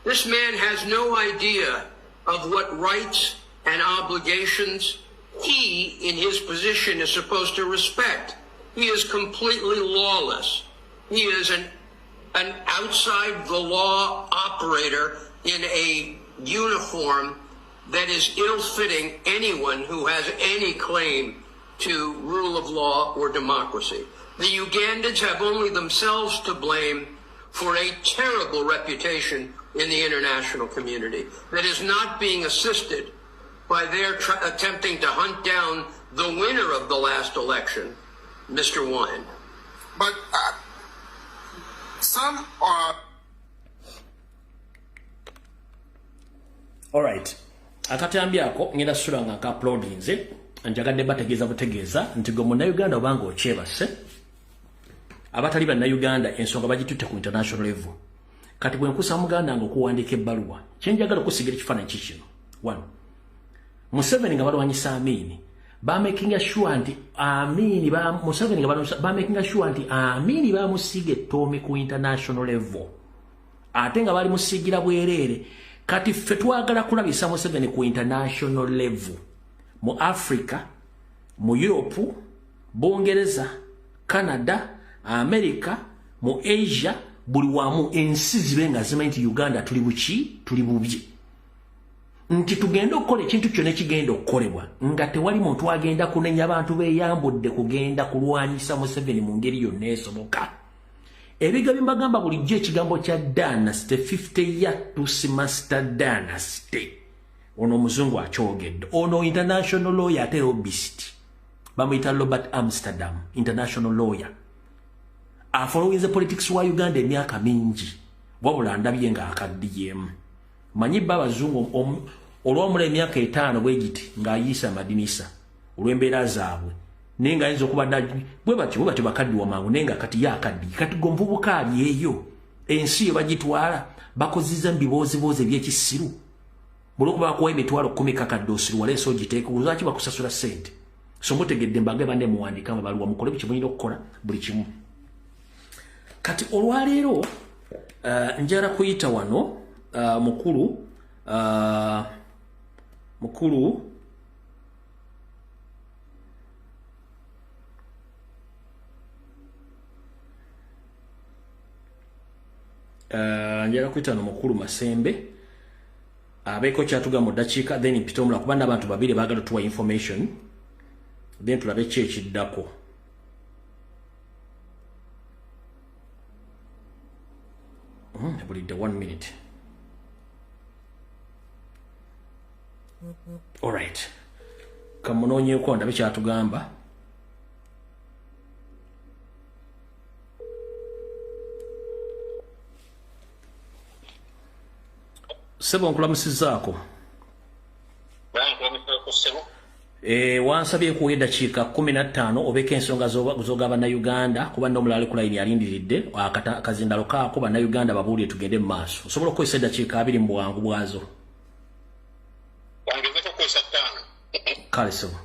This man has no idea of what rights and obligations he, in his position, is supposed to respect. He is completely lawless. He is an outside the law operator in a uniform that is ill-fitting anyone who has any claim to rule of law or democracy. The Ugandans have only themselves to blame for a terrible reputation in the international community that is not being assisted by their attempting to hunt down the winner of the last election, Mr. Wine. But some are... All right. Akatambi ako ngenda sura nga ka uploadinze njagadde bategeeza butegeeza nti gwe munnayuganda obanga okyebase abatali bannayuganda ensonga bagitutte ku international level. Kati bwe nkusa muganda nga okuwandiika ebbaluwa kyenjagala okusigira ekifaananyi kikino. 1. Museveni nga balwanyisa Amini bamakinga sure nti Amini Museveni nga bamakinga sure nti Amini bamusiga ettoomi ku international level ate nga bali musigira bwereere. Kati ffe twagala kulabisa Museveni ku international level mu Africa, mu Europe, Bungereza, Canada, America, mu Asia, buli wamu ensi zibe nga zimanyi nti Uganda tuli buki, tuli bubi. Nti tugenda okukola ekintu kyonna ekigenda okukolebwa nga tewali muntu agenda kunenya abantu beeyambudde kugenda kulwanyisa Museveni mu ngeri yonna esoboka. Ebiga bimbagamba bulijjo ekigambo kya dynasty 50 ya Tusimasta dynasty. Ono muzungu akyogedde. Ono international lawyer ate lobbyist. Bamuyita Robert Amsterdam, international lawyer. Afollowing the politics wa Uganda emyaka mingi. Wabula ndabye nga akaddiyeemu. Manyi baba zungu olw'omula emyaka 5 bwegiti ng'ayiisa amadinisa olw'embeera zaabwe. Nenga ayinza okuba bwe batyo bakaddi wamangu nenga kati yakaddi kati gomvubuka ali eyo ensi yo bagitwala bakoziza mbiboozi ebyekisiru bulikuba bakuwa emitwalo 10 kakadde osiru waleese ogiteeka lwaki bakusasula ssente so mutegedde mbage bande muwandika amabaluwa mukole biki mulina okukola buli kimu. Kati olwaleero njala kuyita wano mukulu njala kuyita no mukulu Masembe Abeko kyatuga mu dakiika then mpitomula kubanda abantu babiri baagala tuwa information then tulabe ki ekiddako. Bulidde 1 minute. All right. Kamunoonyeeko ndabe kyatugamba. Sebo nkulamusizaako. Wansabye kuwa eddakiika 15 obeka ensonga z'oga bannayuganda kuba n'omulala ku layini alindiridde akazindalo kaako bannayuganda babuulire tugende mu maaso. Osobola okukozesa eddakiika 2 mu bwangu bwazo. Kale sebo.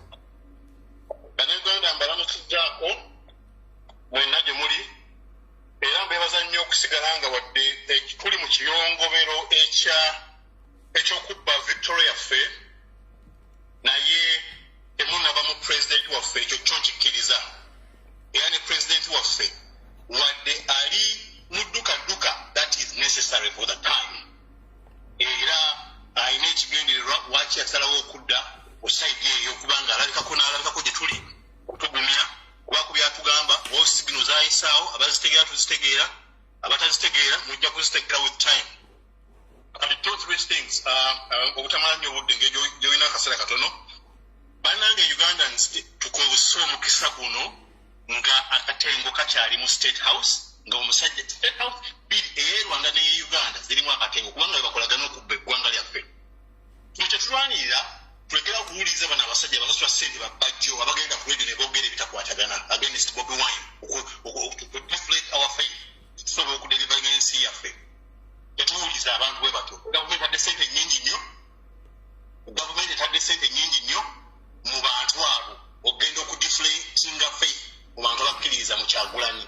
Bannayuganda mbalamusizaako mwenna gye muli era mbeebaza nnyo okusigala nga wadde tuli mu kiyongobero ekyokubba Victoria yaffe naye temunaba mu pulezidenti waffe ekyo kyo nkikkiriza era ne pulezidenti waffe wadde ali mu dduka that is necessary for the time era alina ekigendererwa lwaki yasalawo okudda osaidi eyo kubanga alabikako gye tuli okutugumya kuba ku byatugamba osigino zayisaawo abazitegeera tuzitegeera abatazitegeera mujja kuzitegeera with time. And the two three things obutamala nnyo obudde ng'egyolina akaseera katono bannange Ugandans tukozesa omukisa guno nga akatengo kakyali mu State House nga omusajja State House biri eye Rwanda ne Uganda zirimu akatengo kubanga bakolagana okubba eggwanga lyaffe. Kino kyetulwanirira tulekera okuwuliriza bano abasajja abasasula ssente babajjo abagenda ku radio ne boogera ebitakwatagana against Bobi Wine deflate our faith tusobola okudelivaringa ensi yaffe. Tetuwuliza abantu bwe bato. Gavumenti etadde ssente nnyingi nnyo mu bantu abo ogenda okudeflatinga faith mu bantu abakkiririza mu Kyagulanyi.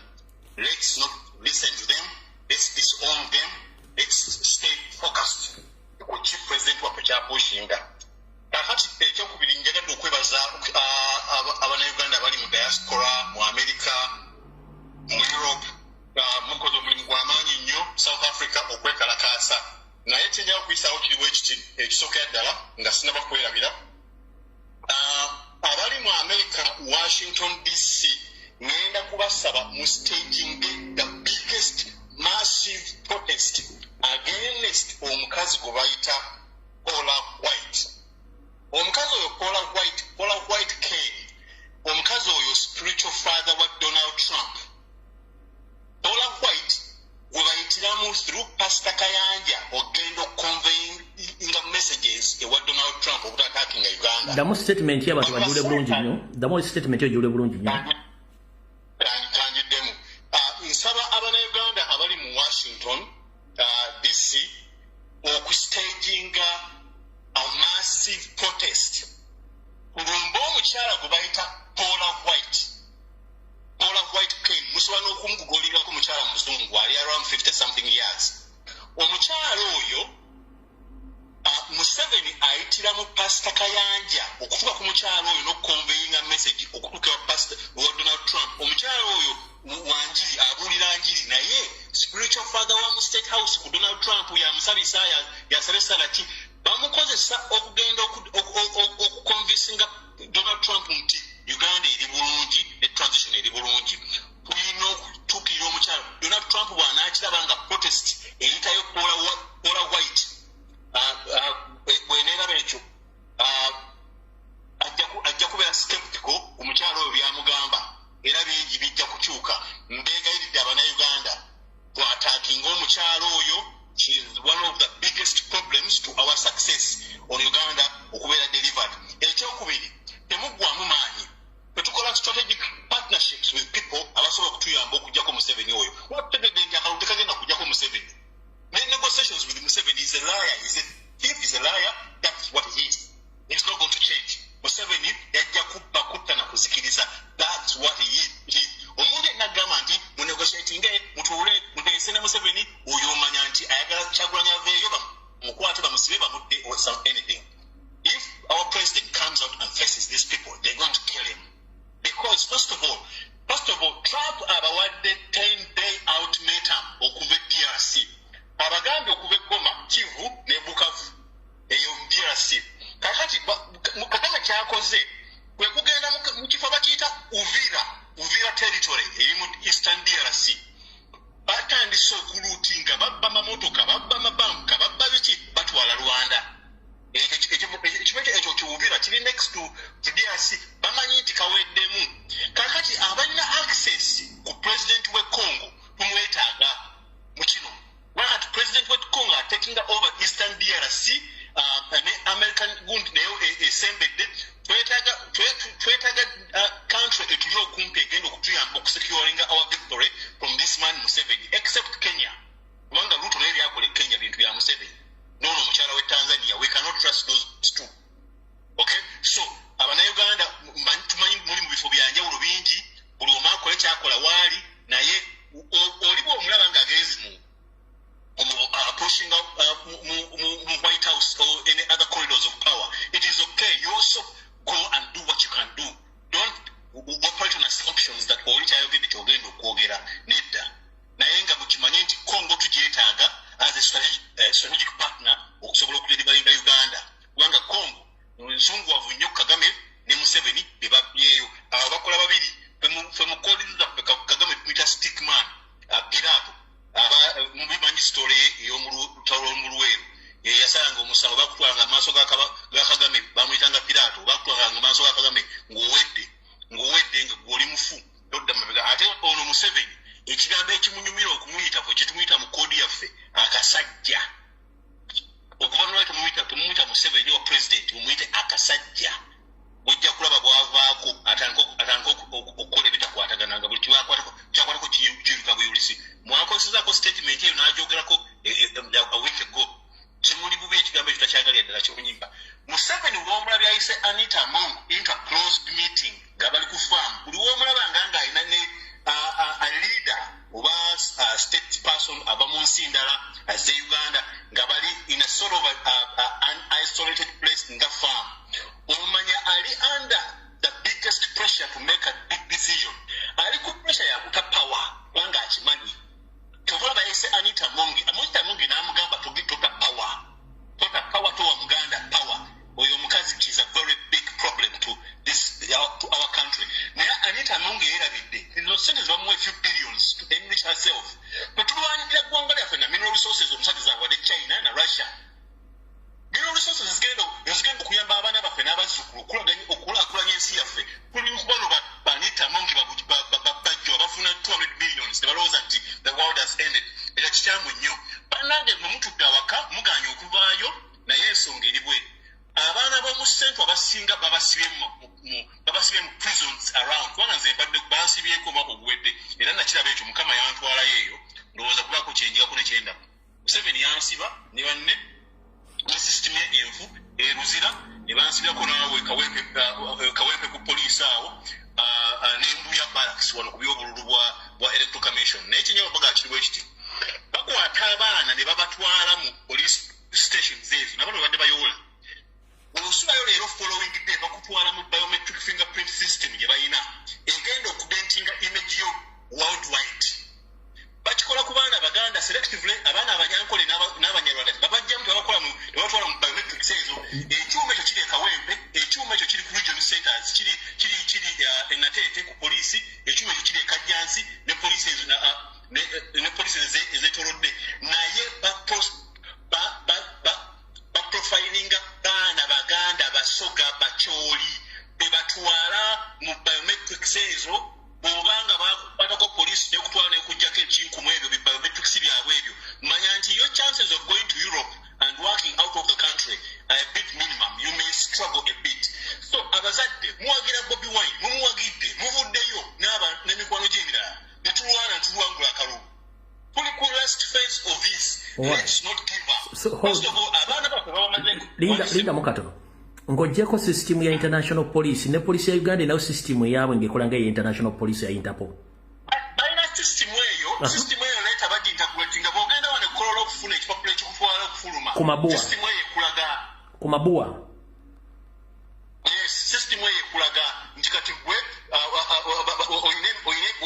Let's not listen to them. Let's disown them. Let's stay focused ku chief president waffe kyapushinga. Kakati ekyokubiri njagadde okwebaza abannayuganda abali mu diaspora mu America mu Europe mukoze omulimu gw'amaanyi nnyo South Africa okwekalakaasa naye kyenjala okuyisaawo kiriwo ekiti ekisookera ddala nga sinaba kwerabira abali mu America Washington DC ngenda kubasaba mu staging the biggest massive protest against omukazi gwe bayita Paula White. Omukazi oyo Paula White Kane omukazi oyo spiritual father wa Donald Trump. Paula White gwe bayitiramu through Pastor Kayanja ogenda conveying messages ewa Donald Trump obutattacking Uganda. Damu statement y'abantu bajule bulungi nnyo. Damu statement y'ojule bulungi nnyo. Kanjiddemu. Nsaba abannayuganda abali mu Washington DC okustaging a massive protest. Kulumba omukyala gwe bayita Paula White Kane musobola n'okumugugulirako mukyala muzungu ali around 50 something years. Omukyala oyo Museveni ayitiramu Pastor Kayanja okutuuka ku mukyala oyo n'okuconveying a message okutuuka wa Pastor wa Donald Trump. Omukyala oyo wanjiri abuulira njiri naye spiritual father wa mu State House ku Donald Trump yamusabisa yasabisa laki bamukozesa okugenda okuconvincinga Donald Trump nti Uganda eri bulungi ne transition eri bulungi. Tulina okutuukirira omukyala Donald Trump bw'anaakiraba nga protest eyitayo Paula White bw'eneeraba ekyo ajja kubeera skeptical omukyala oyo byamugamba era bingi bijja kukyuka. Mbeegayiridde abannayuganda twataakinga omukyala oyo. She is one of the biggest problems to our success on Uganda okubeera delivered. Ekyokubiri temuggwamu maanyi tetukola strategic partnerships with people abasobola okutuyamba okugjako Museveni oyo. Wategedde nti akalulu tekagenda kujjako Museveni. Negotiations with Museveni is a liar. He's a thief, is a liar. That's what he is. It's not going to change. Museveni yajja kubba kutta na kuzikiriza. That's what he is. Omuntu nagamba nti mu negotiating mutuule muteesene Museveni oyo omanya nti ayagala Kyagulanyi aveeyo mukwate bamusibe bamudde or anything. If our president comes out and faces these people, they're going to kill him. Because first of all, Trump abawadde 10-day ultimatum okuva DRC. Abagambye okuva Goma, Kivu ne Bukavu. ejjira okumpi egenda okutuyamba okusecuringa our victory from this man Museveni, except Kenya. Kubanga Ruto naye byakola Kenya bintu bya Museveni. Nono omukyala we Tanzania, we cannot trust those two. Okay? So, Abannayuganda tumanyi muli mu bifo bya njawulo bingi, buli omu akola ekyakola waali, naye oliba omulaba ng'agenzi mu pushing up White House or any other corridors of power. It is okay. You also go and do what you can do. Don't operate on assumptions that all the children will go get Nida. Naenga Muchimanenti Congo to Jetaga as a strategic partner, also locally in Uganda. Wanga Congo, Zungu of New Kagame, Nemuseveni, Bibayo, Abakola Babidi, from calling the Kagame with a stick man, Pirato. Mubimanyi story y'omutalo omulweru yasanga omusawo bakutwanga amaaso ga Kagame bamuyitanga Pirato bakutwanga amaaso ga Kagame ng'owedde nga gw'oli mufu todda mabega ate ono Museveni ekigambo ekimunyumira okumuyita kwe kitumuyita mu koodi yaffe akasajja okuva nolwekyo tumuyita Museveni wa president mumuyite akasajja ojja kulaba bwavaako atandika okukola ebitakwatagananga buli kyakwatako kiruka buyulisi mwakozesako statement eyo n'agyogerako a week ago kimuli bubi ekigambo ekyo takyagalira ddala kimunyimba. Museveni w'omulabye ayise Anita Among into a closed meeting nga bali ku farm buli w'omulaba ng'ayina ne a leader oba state person ava mu nsi ndala azze Uganda nga bali in a sort of an isolated place nga farm. Omanya ali under the biggest pressure to make a big decision. Ali ku pressure ya kuta power wanga akimanyi. Tuvalaba yese Anita Mongi n'amugamba tota power. Tota power to Muganda power. Oyo omukazi is a very big problem to this to our country. Naye Anita Mongi yerabidde. These sentences bamuwa a few billions to enrich herself. But tulwanirira ggwanga lyaffe na mineral resources omusajja zawadde China na Russia. Mineral resources zigenda okuyamba abaana baffe n'abazzukulu okulakulanya ensi yaffe. Kuli mukubano ba Anita Mongi bajjo bafuna 200 billions ne balowooza nti the world has ended. Ekyo kikyamu nnyo. Bannange mwe mutudde awaka muganya okuvaayo naye ensonga eri bwe. Abaana b'omu centre abasinga babasibye mu prisons around. Kubanga nze mbadde bansibyeko omwaka oguwedde era nakiraba ekyo Mukama yantwalayo eyo ndowooza kubaako kyenjigako ne kyendamu. Museveni yansiba ne banne ne system ye envu eruzira ne bansibirako naawe kawempe ku poliisi awo n'embuya barracks wano ku byobululu bwa electoral commission. Naye kinyewo baga kiriwo ekiti bakwata abaana ne babatwala mu police stations ezo nabano badde bayola osulayo leero following day bakutwala mu biometric fingerprint system gye bayina egenda okudentinga image yo worldwide. Bakikola ku baana Baganda selectively abaana abanyankole n'abanyarwanda babajjamu tebatwala mu biometrics ezo. Ekyuma ekyo kiri Kawempe, ekyuma ekyo kiri ku region centers, kiri Natete ku poliisi, ekyuma ekyo kiri Kajjansi ne poliisi ezo ne poliisi ezeetoolodde naye baprofilinga baana Baganda basoga bakyoli bebatwala mu biometrics ezo bw'obanga bakwatako poliisi nekutwala nekujjako ekinkumu ebyo biometrics byabwe ebyo manya nti your chances of going to Europe and working out of the country are a bit minimum. You may struggle a bit. So abazadde muwagira Bobi Wine mumuwagidde muvuddeyo n'emikwano gy'emirala netulwana ntulwangula akalulu. Tuli ku last phase of this. Let's not give up. First of all, abaana baffe babamaze Linda Mukatono ng'oggyeko system ya international police ne police ya Uganda nayo system yaabwe ng'ekola nga international police ya Interpol. Balina system eyo leeta bagintegratinga bw'ogenda wano ekkolola okufuna ekipapula ekikutwala okufuluma. System eyo ekulaga. Ku mabuwa. Yes, system eyo ekulaga nti kati gwe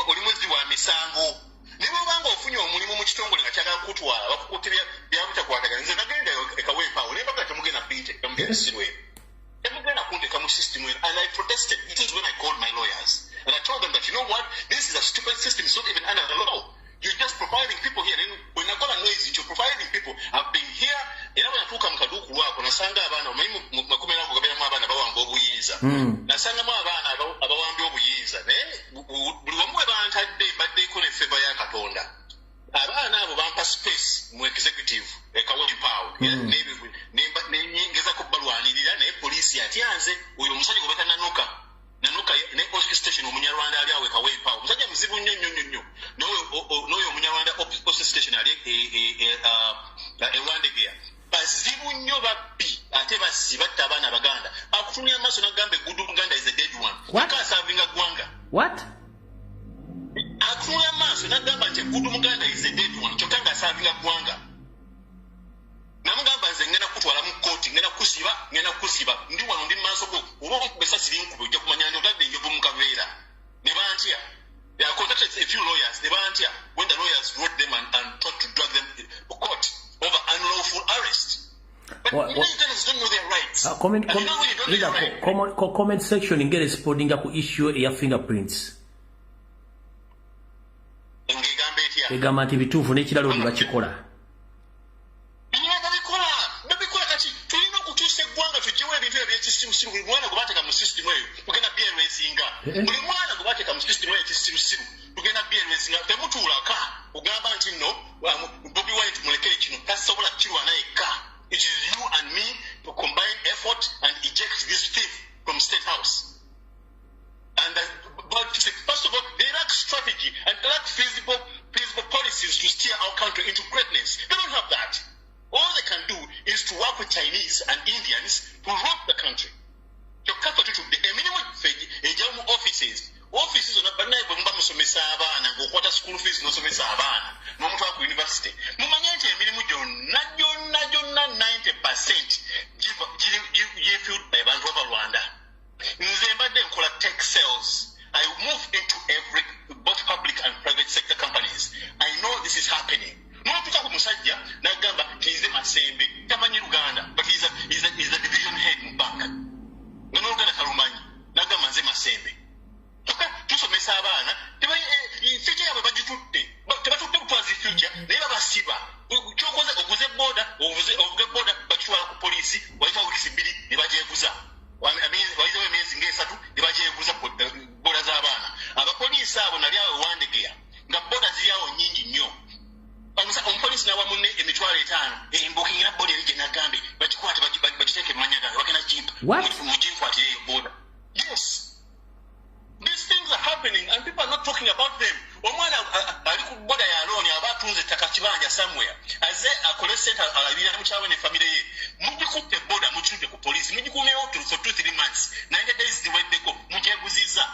oli mwezi wa misango. Ne bw'obanga ofunye omulimu mu kitongole nga kyagala kukutwala bakukutte byabutakwatagana nze nagenda ekawempa awo naye mpaka temugenda pinte temugenda sirwe temugenda kunteka mu system eyo and I protested. It is when I called my lawyers and I told them that you know what, this is a stupid system. It's not even under the law. You're just profiling people here. And when I got a noise, you're profiling people. I've been here. Era bwatuuka mu kaduuku lwako nasanga abaana omanyi mu makumi anago gabeeramu abaana bawamba obuyinza nasangamu abaana abawambye obuyinza naye buli wamu we bantadde mbaddeeko ne feva ya Katonda. Abaana abo bampa space mu executive ekawolipaawo nengezako balwanirira naye poliisi yatyanze oyo omusajja gwe bata nanuka ne police station omunyarwanda ali Wandegeya bazibu nnyo babbi ate batta abaana Abaganda akutumya amaaso n'agamba Eggudu Buganda is a dead one akaasavinga ggwanga what akutumya amaaso n'agamba nti Eggudu Buganda is a dead one kyokka ng'asaavinga ggwanga namugamba nze ngenda kutwala mu kooti ngenda kusiba ndi wano ndi maaso go oba okubesa sirinkube ojja kumanya nti otadde enjovu mu kaveera ne bantya. They are contacted a few lawyers. They weren't here when the lawyers wrote them and tried to drag them to court over unlawful arrest. But Americans don't know their rights. Comment section ingere responding ku issue ya fingerprints. Egamba nti bituufu n'ekiralo bwe bakikola. Babikola kati tulina okutuusa eggwanga tuggyewo ebintu eby'ekisirusiru buli mwana gwe bateeka mu system eyo tugenda byerwezinga. Buli mwana gwe bateeka mu system eyo ekisirusiru tugenda byerwezinga. Temutuulaka ogamba nti nno Bobi Wine tumulekere kino tasobola kirwana yekka. It is you and me to combine effort and eject this thief from State House. And but first of all, they lack strategy and they lack feasible policies to steer our country into greatness. They don't have that. All they can do is to work with Chinese and Indians to rob the country. Your capital to be a minimum offices. Offices on a banana, Musomesa Abana, go quarter school fees, no Somesa Abana, no Mutuak University. Mumanyante, minimum, not 90% give you by Banova Rwanda. Nzembade Nkola tech sales. I move into both public and private sector companies. I know this is happening. No Peter Musajja, Nagamba, he's the Masembe, Tamani Uganda, but he's a division head in bank. No Uganda Karumani, Nagama Masembe. Tuso Mesabana, future of a budget, but to the future, they have a siba. Chokoza Oguze border, over border, but you are police, white house, the Bajaguza. I mean, why do we miss in Gesatu, the Bajaguza border Zabana? Our police are on a Wandegeya. The border Zia or Ninji Nyo. On police now, emitwalo etaano embukingira bodi ebigenagambe bakikwate bakiteeke manyaga wakena jeep mukinkwatire eyo boda. Yes, these things are happening and people are not talking about them. Omwana ali ku boda ya looni aba atunze ettaka kibanja somewhere aze akole sente alabirira mukyawe ne famire ye mugikutte boda mukirutte ku poliisi mugikuumewo for 2-3 months 90 days ziweddeko mugyeguziza.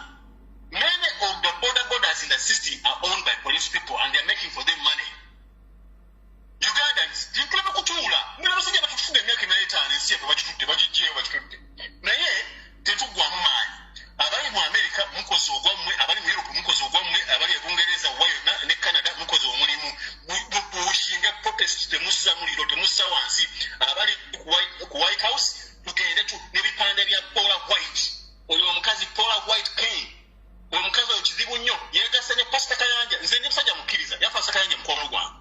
Many of the borders in the city are owned by police people and they are making for them money. Ugandans, tulema kutuula muna basajja batufunga emyaka 5 ensi yaffe bagitutte naye tetugwamu maanyi. Abali mu America mukozi ogwammwe, abali mu Europe mukozi ogwammwe, abali e Bungereza wayonna ne Canada mukozi omulimu. Bushinga protest temussa muliro temussa wansi. Abali ku White House tugende n'ebipande bya Paula White. Oyo omukazi Paula White Kane. Omukazi oyo kizibu nnyo yeegasa ne Pastor Kayanja. Nze ndi musajja mukkiriza yafa Kayanja mukwano gwange.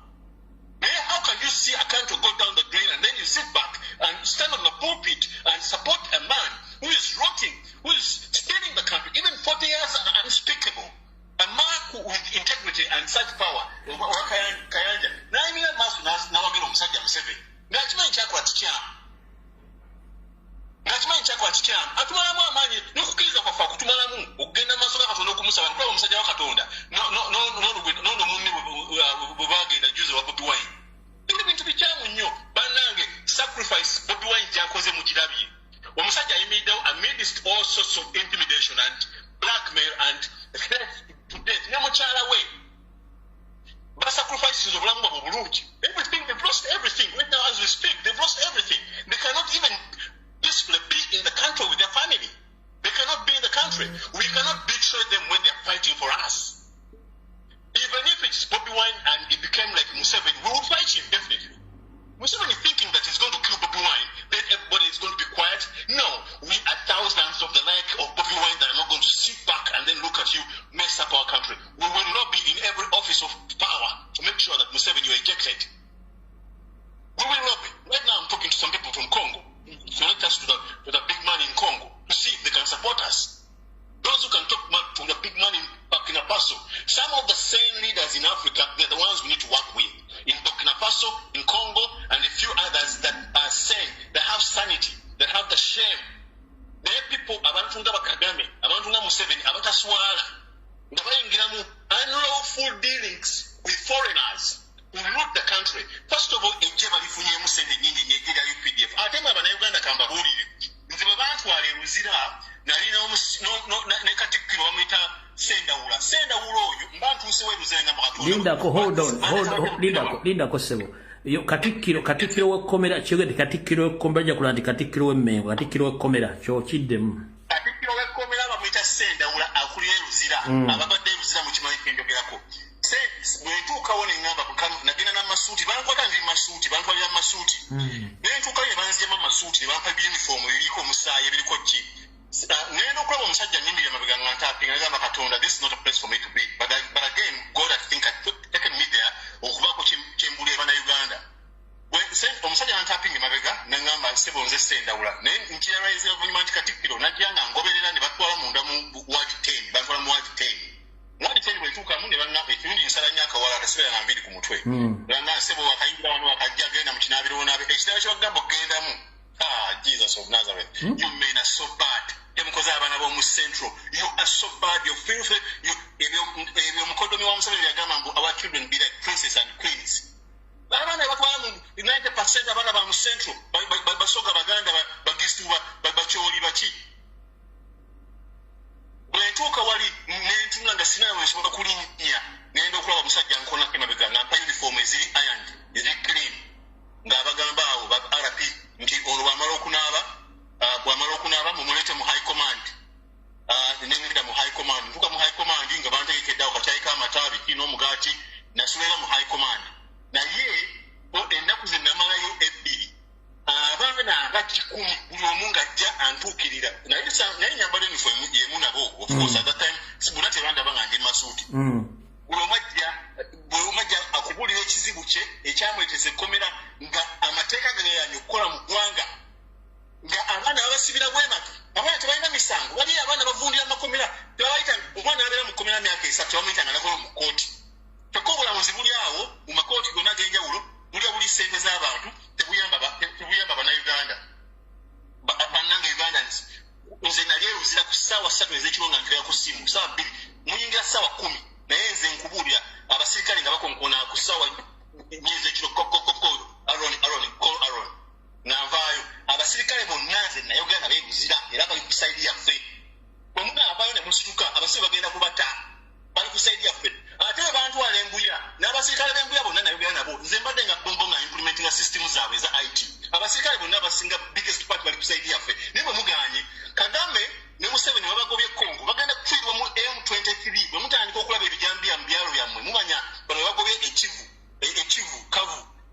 How can you see a country go down the drain and then you sit back and stand on the pulpit and support a man who is rotting, who is stealing the country, even 40 years unspeakable, a man with integrity and such power? Kayanja, naimira masu nawagiro musajja Museveni. Ngakimanyi kyakwa kikyamu. Atumalamu amaanyi n'okukkiriza kwaffe akutumalamu okugenda maaso ga Katonda okumusaba nkulaba omusajja wa Katonda n'ono munne bwe bagenda juzi wa Bobi Wine. Bino bintu bikyamu nnyo bannange. Sacrifice Bobi Wine gy'akoze mugirabye. Omusajja ayimiriddewo amidst all sorts of intimidation and blackmail and threats to death ne mukyala we basacrifices obulamu bwabwe bulungi. Everything, they've lost everything. Right now as we speak, they've lost everything. They cannot even be in the country with their family. They cannot be in the country. We cannot betray them when they're fighting for us. Even if it's Bobi Wine and it became like Museveni, we would fight him definitely. Museveni thinking that he's going to kill Bobi Wine, then everybody is going to be quiet. No, we are thousands of the like of Bobi Wine that are not going to sit back and then look at you mess up our country. We will not be in every office of power to make sure that Museveni is ejected. We will not be. Right now I'm talking to some people from Congo. Connect us to the big man in Congo to see if they can support us. Those who can talk to the big man in Burkina Faso. Some of the same leaders in Africa, they're the ones we need to work with. In Burkina Faso, in Congo, and a few others that are sane, that have sanity, that have the shame. There are people, abantu nga Kagame, abantu nga Museveni, abataswala, nga bayingiramu unlawful dealings with foreigners, root the country. First of all, ejjeba lifunyemu sente nyingi nyegera UPDF. Ate mwe Abannayuganda kambabulire. Nze bwe bantwala e Luzira nalina ne Katikkiro bamuyita Sendawula. Sendawula oyo mba ntuusewo e Luzira nga Katonda. Lindako, hold on. Lindako sebo. Yo Katikkiro w'ekkomera kyogedde Katikkiro w'ekkomera ajja kulanda Katikkiro w'Emmengo, Katikkiro w'ekkomera kyo kiddemu. Katikkiro w'ekkomera bamuyita Sendawula akulira e Luzira. Ababadde e Luzira mu kimanyi kye njogerako. Bwe ntuukawo ne ŋŋamba nagenda n'amasuuti bankwata ndi masuuti bantwalira masuuti. Ne ntuukayo ne banzigyamu amasuuti ne bampa yunifoomu ebiriko omusaayi ebiriko ki. Ngenda okulaba omusajja nyimirira mabega nga ntappinga nagamba Katonda, this is not a place for me to be. But again, God I think had taken me there okubaako kyembuli e Bannayuganda. Omusajja nantappinga mabega naŋŋamba ssebo nze Sendawula. Naye nkirarayiza oluvannyuma nti Katikkiro najja nga ngoberera ne batwala munda mu ward 10, bantwala mu ward 10. Mwadi teni bwe tuukamu ne bannanga ekirundi nsala nnyo akawala akaseera na mbiri ku mutwe. Bannanga ssebo wakayingira wano wakajja genda mu kinaabiro naabe ekitabo ky'okugamba okugendamu. Jesus of Nazareth. You men are so bad. Temukoze abaana b'omu Central. You are so bad. You're filthy. Ebyo mukodomi wa Museveni byagamba mbu our children be like princes and queens. Abaana batwala mu 90% abaana ba mu Central basoga Baganda bagistu bakyoli baki. Bwe ntuuka wali nentunula nga sinawe nsobola kulinnya ngenda okulaba omusajja nkonako emabega nga mpa uniform eziri ironed eziri clean ng'abagamba awo ba RP nti olwo bw'amala okunaaba mumuleete mu high command. Nengenda mu high command ntuuka mu high command nga bantegekedde awo katyayi k'amatabi ki n'omugaati nasulera mu high command. Naye ennaku ze namalayo ebbiri abaana nga 10 buli omu ng'ajja antuukirira naye nyambala uniform yemu nabo of course at that time sibuna tebandaba nga ndi masuuti. Buli omu ajja akubuulira ekizibu kye ekyamweteza ekkomera nga amateeka gagayanya okukola mu ggwanga nga abaana babasibira bwe bati abaana tebalina misango waliyo abaana bavundira mu makomera tebabayita omwana abeera mu kkomera myaka 3 tebamuyita nga nakola mu kkooti. Kyokka obulamuzi buli awo mu makooti gonna ag'enjawulo buli ssente z'abantu tebuyamba Bannayuganda. Bannanga Ugandans nze nali e Luzira ku ssaawa 3 ez'ekiro nga nkirira ku ssimu ssaawa 2 muyingira ssaawa 10 naye nze nkubuulira abasirikale nga bakonkona ku ssaawa ez'ekiro Aron n'avaayo abasirikale bonna nze nayogera b'e Luzira era bali ku sayidi yaffe. Omuntu avaayo ne musituka abasirikale bagenda kubata bali ku sayidi yaffe. Ate bwe bantwala embuya n'abasirikale b'embuya bonna nayogera nabo nze mbadde nga bombo nga implementinga system zaabwe eza IT. Abasirikale bonna abasinga biggest part bali ku sayidi yaffe naye bwe muganye Kagame ne Museveni babagobye Congo bagenda kufiirwa mu M23 bwe mutandika okulaba ebijambiya mu byalo byammwe mumanya bano bagobye ekivu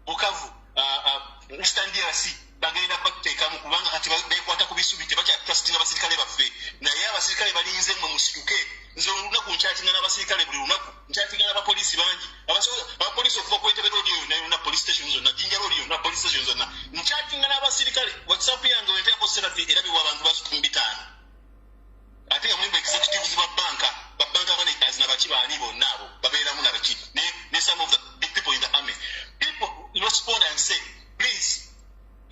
Bukavu Eastern DRC bagenda bakuteekamu kubanga kati beekwata ku bisubi tebakyatrustinga abasirikale baffe naye abasirikale balinze mmwe musituke. Nze olunaku nkyatinga n'abasirikale buli lunaku nkyatinga n'abapoliisi bangi abapoliisi okuva ku Entebbe road eyo yonna police station zonna Jinja road yonna police station zonna nkyatinga n'abasirikale. WhatsApp yange wenteeko serati erabibwa abantu basukumi 5 ate nga mulimba executives ba banka managers n'abaki baani bonna abo babeeramu nabaki ne some of the big people in the army. People respond and say please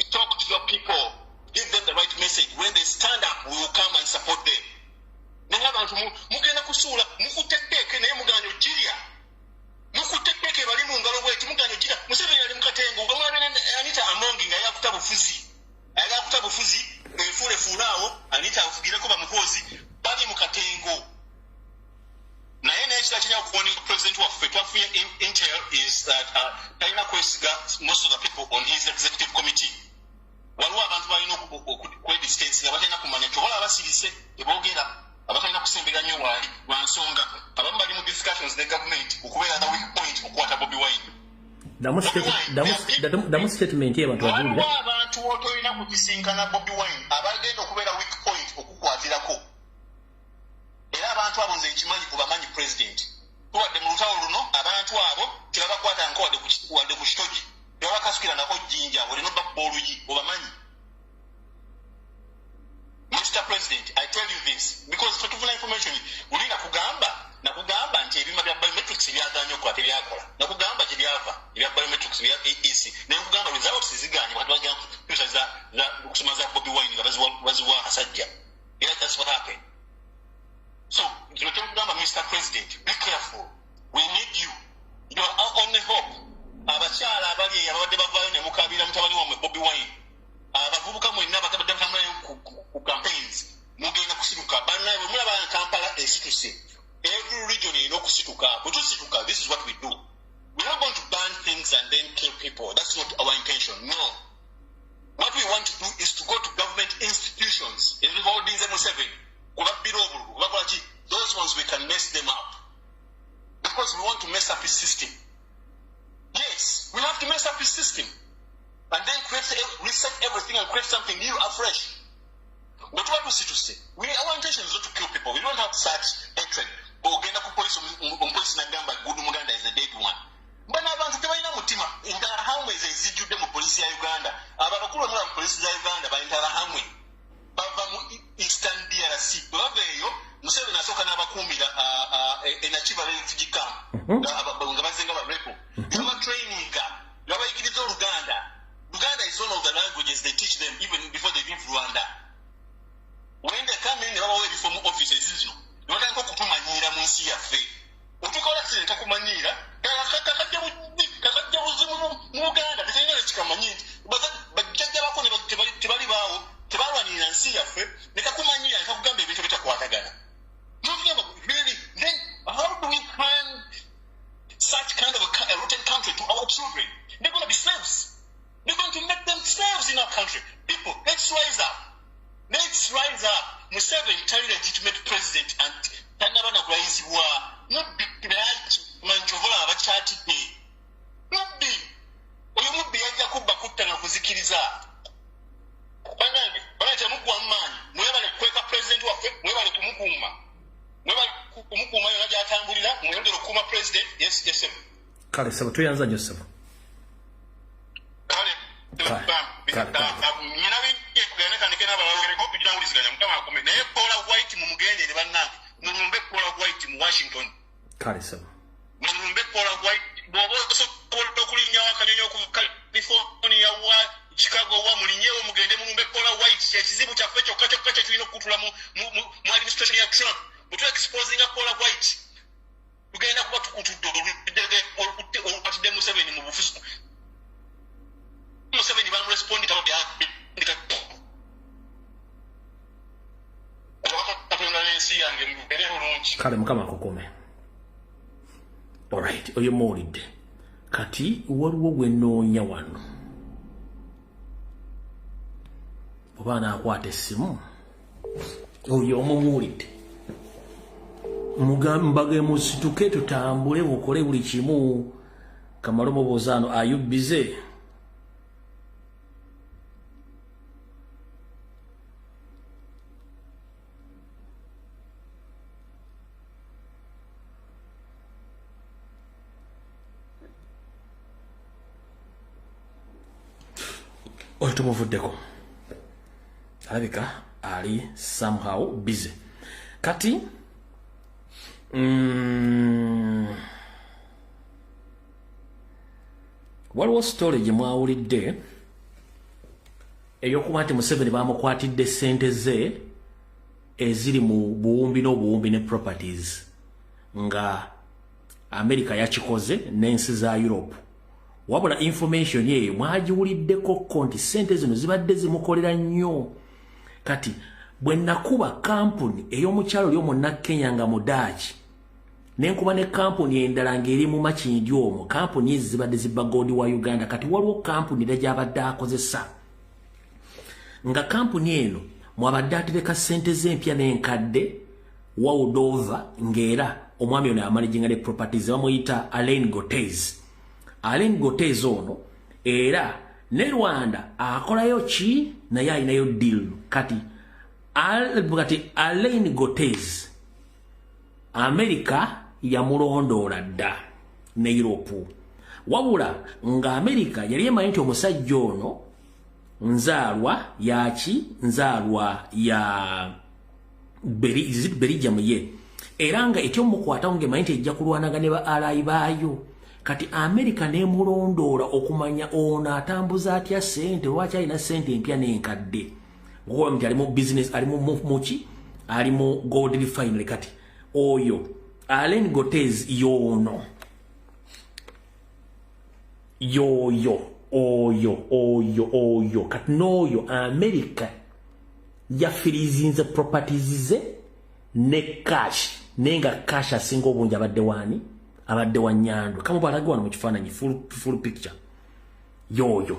talk to your people, give them the right message. When they stand up, we will come and support them. Naye abantu mugenda kusuula mukuteteeke naye mugaanyo jirya mukuteteeke bali mu ngalo bweti mugaanyo jirya. Museveni ali mu katengo bwamulabe Anita Amongi nga yakuta bufuzi efuulefuula awo Anita afugireko bamukozi bali mu katengo. Naye n'ekirala kirina okuwoninga president waffe twafunye intel is that talina kwesiga most of the people on his executive committee. Waliwo abantu balina okwedistance nga batalina kumanya kyobola abasirise teboogera abatalina kusembera nnyo waali lwa nsonga abamu bali mu discussions ne government okubeera the weak point okukwata Bobi Wine. Damu statement ye abantu bagulira. Waliwo abantu otolina kugisinkana Bobi Wine abagenda okubeera weak point okukwatirako. Era abantu abo nze nkimanyi kubamanyi president. Tuwadde mu lutalo luno abantu abo tebabakwata nko wadde ku kitogi. Tebabakasukira nako jjinja olina obba oluyi obamanyi. Mr. President, I tell you this because for tufuna information ulina nakugamba nti ebima bya biometrics byaganya okukola tebyakola. Nakugamba gye byava ebya biometrics bya EC. Nakugamba results ziganye watu bajja kusa za kusoma za Bobi Wine nga baziwa asajja. Yeah, that's what happened. So, Mr. President, be careful. We need you. You are our only hope. region in okusituka. This is what we do. We're not going to ban things and then kill people. That's not our intention. No. What we want to do is to go to government institutions. Those ones we can mess them up. Because we want to mess up his system. Yes, we have to mess up his system. And then reset everything and create something new afresh. But what we see to say, our intention is not to kill people. We don't have such hatred. Police is the dead one. But now, in the Hamwe, they execute them police in Uganda. Abakulu mu police in Uganda by the Hamwe. Bava Eastern DRC. Baveyo, Museveni asoka n'abakumira in a chiva refugee camp. Ngabazenga ba repo. Yaba training yabayigiriza Uganda. Uganda is one of the languages they teach them even before they leave Rwanda. When they come in, they are already from offices. You want to kutumanyira mu nsi yaffe. Utukola accident kakumanyira. Muganda bitengere kikamanyinti bajjajja bako tebali baawo tebalwanirira nsi yaffe nekakumanyira nekakugamba ebintu bitakwatagana. Really, then how do we plan such kind of a rotten country to our children? They're going to be slaves. They're going to make them slaves in our country. People, let's rise up. Let's rise up. Museveni tali legitimate president and tanabana kulaizibwa nobbi manchovola abakyatidde nobbi oyo mubbi yajja kubba kutta na kuzikiriza banange banaita mugwa mmanyi mwebale kweka president waffe mwebale kumukuuma yona gyatambulira mweyongera okukuuma president. Yes kale sebo tuyanza nyo sebo kale nyina bingi kuganeka n'abalawugereko kugirawuliziganya mukama akome naye Paula White mu mugendere bannange mulumbe Paula White mu Washington. Kale sebo mulumbe Paula White bw'oba osobola okulinnya wakanyonyi okuva California wa Chicago wa mulinyewo mugende mulumbe Paula White ekizibu kyaffe kyokka kye tulina okutula mu administration ya Trump mutu exposing Paula White tugenda kuba tukutudde olupatidde Museveni mu bufuzi. Museveni bamurespondi kale mukama akukome. Alright, oyo muwulidde kati waliwo gwe nnoonya wano oba naakwata essimu oyo omumuwulidde mbage musituke tutambule mukole buli kimu kamalo mubuuzaano ayubbize oyo tumuvuddeko alabika ali somehow busy kati waliwo story gye mwawulidde eyokuba nti Museveni bamukwatidde ssente ze eziri mu buwumbi n'obuwumbi ne properties nga America yakikoze n'ensi za Europe. Wabula information yeyo mwagiwuliddeko nti ssente zino zibadde zimukolera nnyo. Kati bwe nakuba kampuni ey'omukyalo ly'omuna Kenya nga mudaaki nenkuba ne kampuni endala ng'eri mu Makindye omwo kampuni ezi zibadde zibba gondi wa Uganda. Kati waliwo kampuni era gy'abadde akozesa nga kampuni eno mwabadde atereka ssente z'empya n'enkadde wawudova ng'era omwami ono amanaginga ne properties bamuyita Alain Gotez. Alain Gotez ono era ne Rwanda akolayo ki naye alinayo deal. Kati Alain Gotez America yamulondoola dda ne Europe wabula nga America yali emanyi nti omusajja ono nzaalwa yaki nzaalwa ya Belgium ye era nga ekyomukwatawo ng'emanyi nti ejja kulwanaga ne ba alayi baayo. Kati America nemulondoola okumanya ono atambuza atya ssente lwaki alina ssente empya n'enkadde kuba nti ali mu business ali muki ali mu gold refinery. Kati oyo Alain Gotez yono oyo kati n'oyo America yafirizinze properties ze ne cash nenga kasha singo obunja abadde wani abadde wa Nyando kama balagwa mu kifaananyi full picture yoyo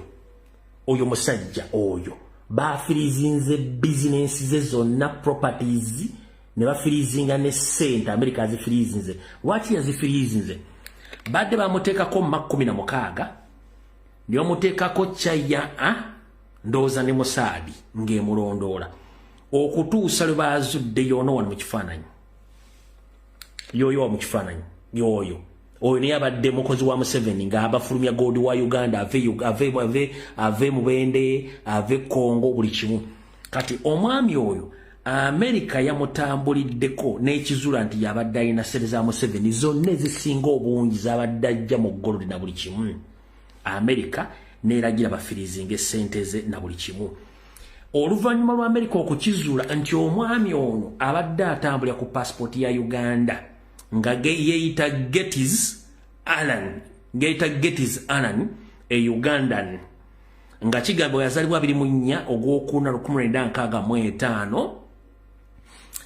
oyo musajja oyo bafirizinze business ze zonna properties ne bafirizinga ne center America azifirizinze waki yazifirizinze badde bamuteekako M16 ndio muteekako chaya ndoza ne Musadi ng'emulondoola okutuusa lwe bazudde yono wano mu kifaananyi yoyo mu kifaananyi yoyo oyo niye abadde mukozi wa Museveni ng'abafulumya gold wa Uganda ave Mubende ave Congo buli kimu kati omwami oyo America yamutambuliddeko n'ekizula nti yabadde alina ssente za Museveni zonna ezisinga obungi zabadde ajja mu gold na buli kimu America n'eragira bafirizinga essente ze na buli kimu oluvannyuma lwa America okukizuula nti omwami ono abadde atambulira ku passport ya Uganda nga yeeyita Gettys Allen e Ugandan nga kigambibwa yazalibwa 24 ogwokuna 1965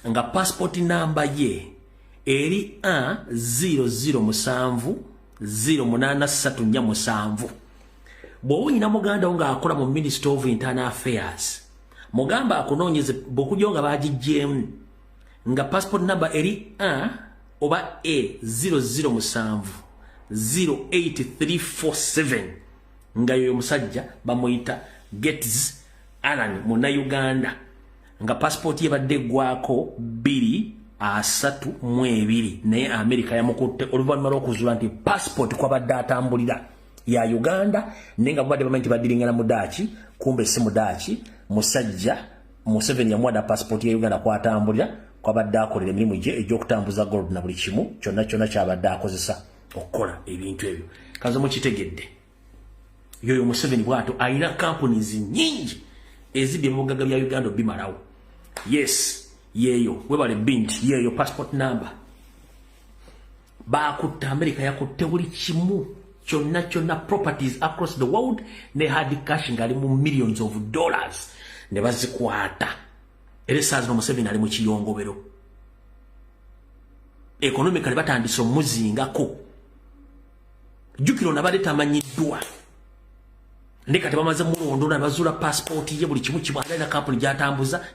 nga passport number ye eri 0070834 bw'oyina muganda nga akola mu Ministry of Internal Affairs mugamba akunoonyeze bw'okujja nga bagijjeemu nga passport number eri oba A0070834 nga yoyo musajja bamuyita Gettys Allen muna Uganda nga passport ye badde gwako 232 naye America yamukutte oluvannyuma lw'okuzuula nti passport kwabadde atambulira ya Uganda nenga badde bamanyi badiringana mudachi kumbe si mudachi musajja Museveni yamwada passport ya Uganda kwatambulira kwabadde akolera emirimu gye egy'okutambuza gold na buli kimu kyonna kyabadde akozesa okukola ebintu ebyo kazo mukitegedde yoyo Museveni bwato alina companies nyingi ezidde mu bugagga bya Uganda bimalawo yes yeyo webale binti yeyo passport number bakutta America yakutte buli kimu kyonna properties across the world ne hard cash ngali mu millions of dollars ne bazikwata eresazo Museveni ali mu kiyongobero economically batandise omuzingako jukiro nabale tamanyiddwa ndika tebamaze mulondo na bazula passport ye buli kimu kibanda na company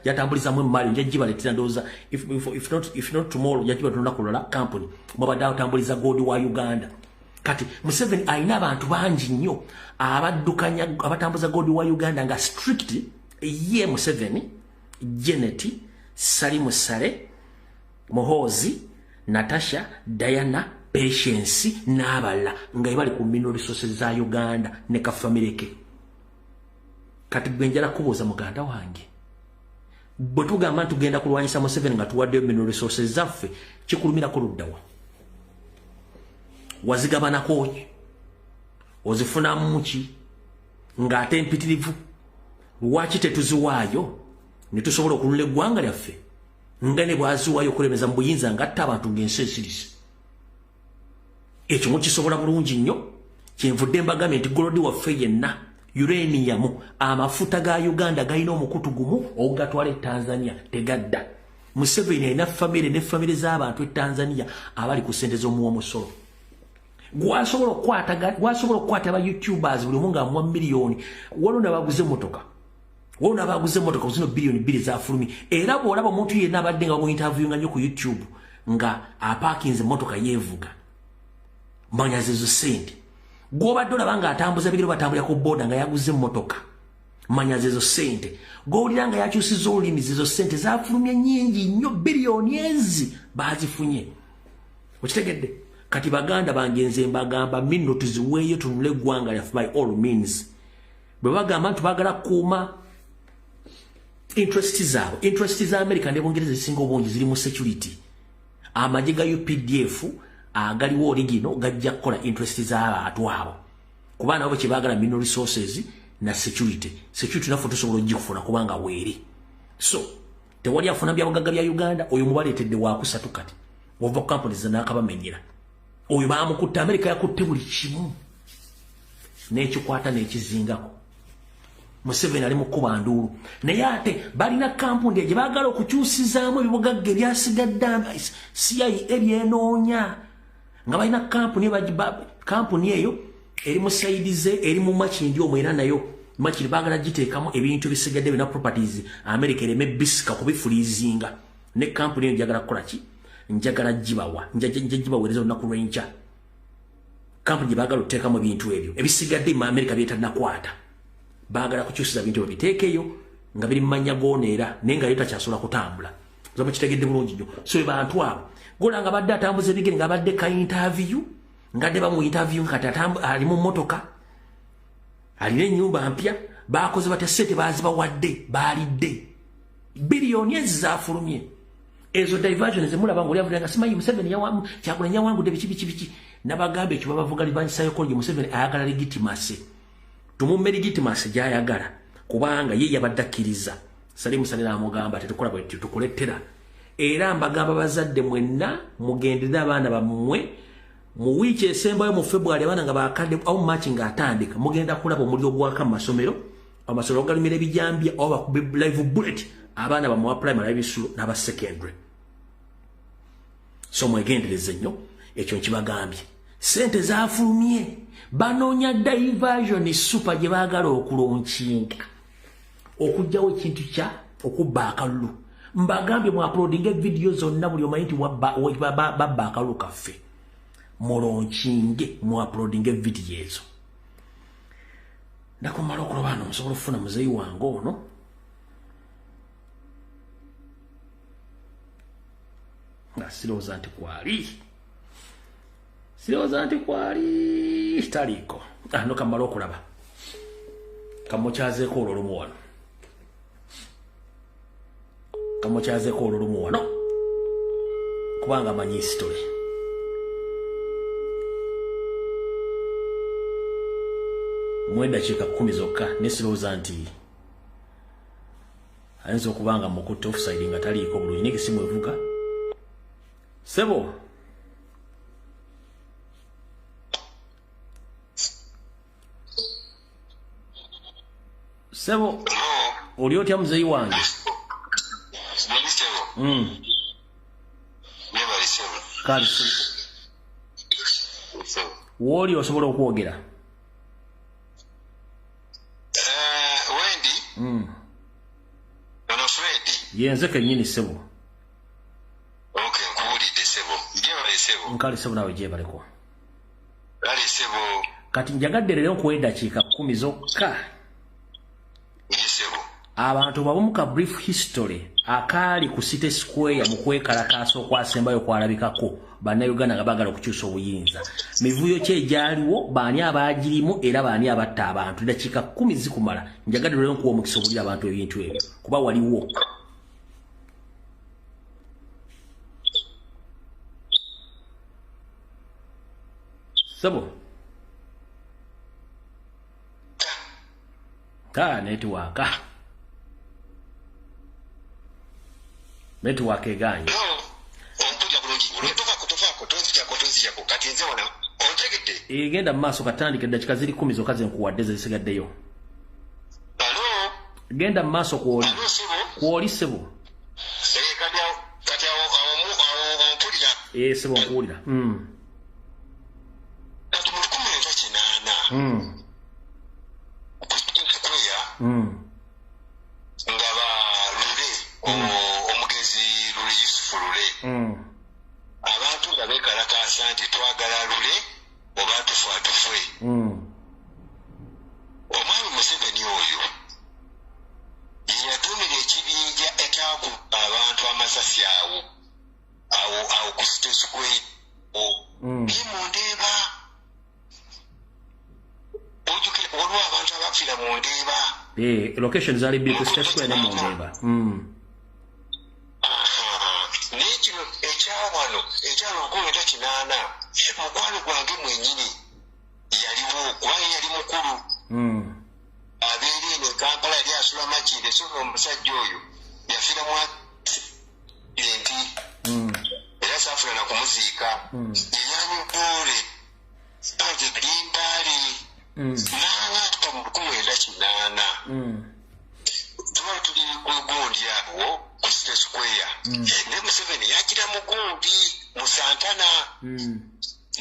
jatambuliza mu mali njajibale tindoza if not tomorrow jajiba tunakola company mubada utambuliza gold wa Uganda kati Museveni aina abantu bangi nnyo abaddukanya abatambuza gold wa Uganda nga strict ye Museveni Janet Salimu Sale Mohozi Natasha Diana Patience n'abala nga bali ku mineral resources za Uganda ne ka family ke kati gwenjala kubuza muganda wange botugamba tugenda kulwanyisa Museveni nga tuwadde mineral resources zaffe kikulumira ko luddawa wazigabana ko ozifuna muki nga ate mpitirivu lwaki tetuziwaayo nitusobola okulula eggwanga lyaffe nga ne bwaziwaayo okulemeza mu buyinza nga atta abantu ng'ensi esirisi ekyo mukisobola bulungi nnyo kyenvudde mbagambye nti golodi waffe yenna uranium amafuta ga Uganda galina omukutu gumu ogugatwala e Tanzania tegadda Museveni alina famire ne famire z'abantu e Tanzania abali ku ssente z'omuwa omusolo gwasobola okukwata aba YouTubers buli omu ng'amuwa miliyoni waliwo n'abaguze emmotoka zino biliyoni 2 zafulumi era bw'olaba omuntu yenna abadde nga bamuinterviewinga nnyo ku YouTube nga apaakinze emmotoka yeevuga manya zezo sente gw'obadde olaba ng'atambuza bigero batambulira ku boda nga yaguze emmotoka manya zezo sente gw'owulira nga yakyusizza olulimi zezo sente zafulumye nnyingi nnyo biliyoni ezi bazifunye okitegedde kati baganda bange nze mbagamba minno tuziweeyo tunule eggwanga lyaffe by all means bwe bagamba nti baagala kuuma interest za America ne Bungereza zisinga obungi ziri mu security amagye ga UPDF agaliwo origino gajja kukola interest z'abantu abo kuba nabo kibagala mineral resources na security naffe tusobola ogikufuna kubanga weeri so tewali afuna byabugagga bya Uganda oyo mubaleetedde waakusatu kati ova companies n'akabamenyera oyo baamukutta America yakutte buli kimu n'ekikwata n'ekizingako Museveni ali mu kuba ndulu naye ate balina kampuni gye baagala okukyusizaamu ebibugagga ebyasigadde CIA ebyenoonya nga balina kampuni eyo eri mu saidize eri mu makindi omwo era nayo makindi baagala giteekamu ebintu ebisigadde bina properties America ereme bisika kubifuliizinga ne kampuni eyo njagala kukola ki njagala gibawa njagibaweereza olunaku lw'enkya kampuni gye baagala okuteekamu ebintu ebyo ebisigadde mu America byetanakwata baagala kukyusiza bintu biteekeyo nga biri mumanya gooneera naye nga yotakyasobola kutambula oza mukitegedde bulungi nnyo so bantu abo golanga badde atambuza ebigere nga badde ka interview ngadde bamu interview kati ali mu motoka alina ennyumba mpya bakoze batya sente bazibawadde balidde biliyoni ezafulumye ezo diversion zemulaba ng'oli avuga nga simanyi Museveni yawamu Kyagulanyi yawangudde biki n'abagambe ekyo babavuga libanyisayo kologi Museveni ayagala legitimacy tumumme legitimacy gy'ayagala kubanga ye yabadde akkiriza Salimu Sale n'amugamba tetukola bwe tukulettera era mbagamba bazadde mwenna mugenderere abaana bammwe mu wiiki esembayo mu February abaana nga bakadde au March ng'atandika mugenda kulaba omuliro gwaka mu masomero amasomero galimira ebijambya oba bakube live bullet abaana bammwe wa primary ebisulo n'aba secondary so mwegendereze nnyo ekyo nkibagambye sente zafulumye banoonya diversion super gye baagala okulonkinga okugjawo ekintu kya okubba akalulu mbagambye mu uploading video zonna buli omanyi nti babba akalulu kaffe mulonkinge mu uploading video ezo nakumala okuloba ano musobola okufuna muzeeyi wange ono nga sirowooza nti kwali taliiko ano kamala okulaba kamukyazeeko olwolumu wano kubanga amanyi history mu eddakiika 10 zokka nesirowooza nti ayinza okubanga mukutte offside nga taliiko bulungi naye kisimu evuga Sebo oli otya muzeeyi wange kale wooli osobola okwogera yenze kennyini Sebo nkale Sebo nawe gyebaleko kati njagadde leero nkuwa eddakiika 10 zokka abantu babumu ka brief history akaali ku City Square mu kwekalakaasa okwasembayo kwalabikako bannayuganda nga baagala okukyusa obuyinza mivuyo ki egyaliwo baani abaagirimu era baani abatta abantu eddakiika 10 zikumala njagadde leero nkuwa omukisa obulira abantu ebintu ebyo kuba waliwo Sebo network eganye egenda maaso katandika eddakiika ziri 10 zokka zenkuwadde zisigaddeyo genda maaso kwoli Sebo Sebo nkuwulira ngaba lule omugezi lule Yusufu lule abantu nga beekalakaasa nti twagala lule oba tufwe omwami Museveni oyo yatumira ekibinja ekyakuba abantu amasasi awo ku City Square bimundeeba waliwo abantu abafiira mu Ndeeba location zali big City Square ne mu Ndeeba naye kino ekyawano ekyalokumi-8 mukwano gwange mwennyini yaliwo kubanga yali mukulu abeera eno Kampala yali asula Makinde so omusajja oyo yafiira mu accidenti era saafuna na kumuziika yeyanyuguule limbaale n'abantu mu 1980 tuba tuli ku gundi awo ku State Square ne Museveni yakira mu gundi mu Santana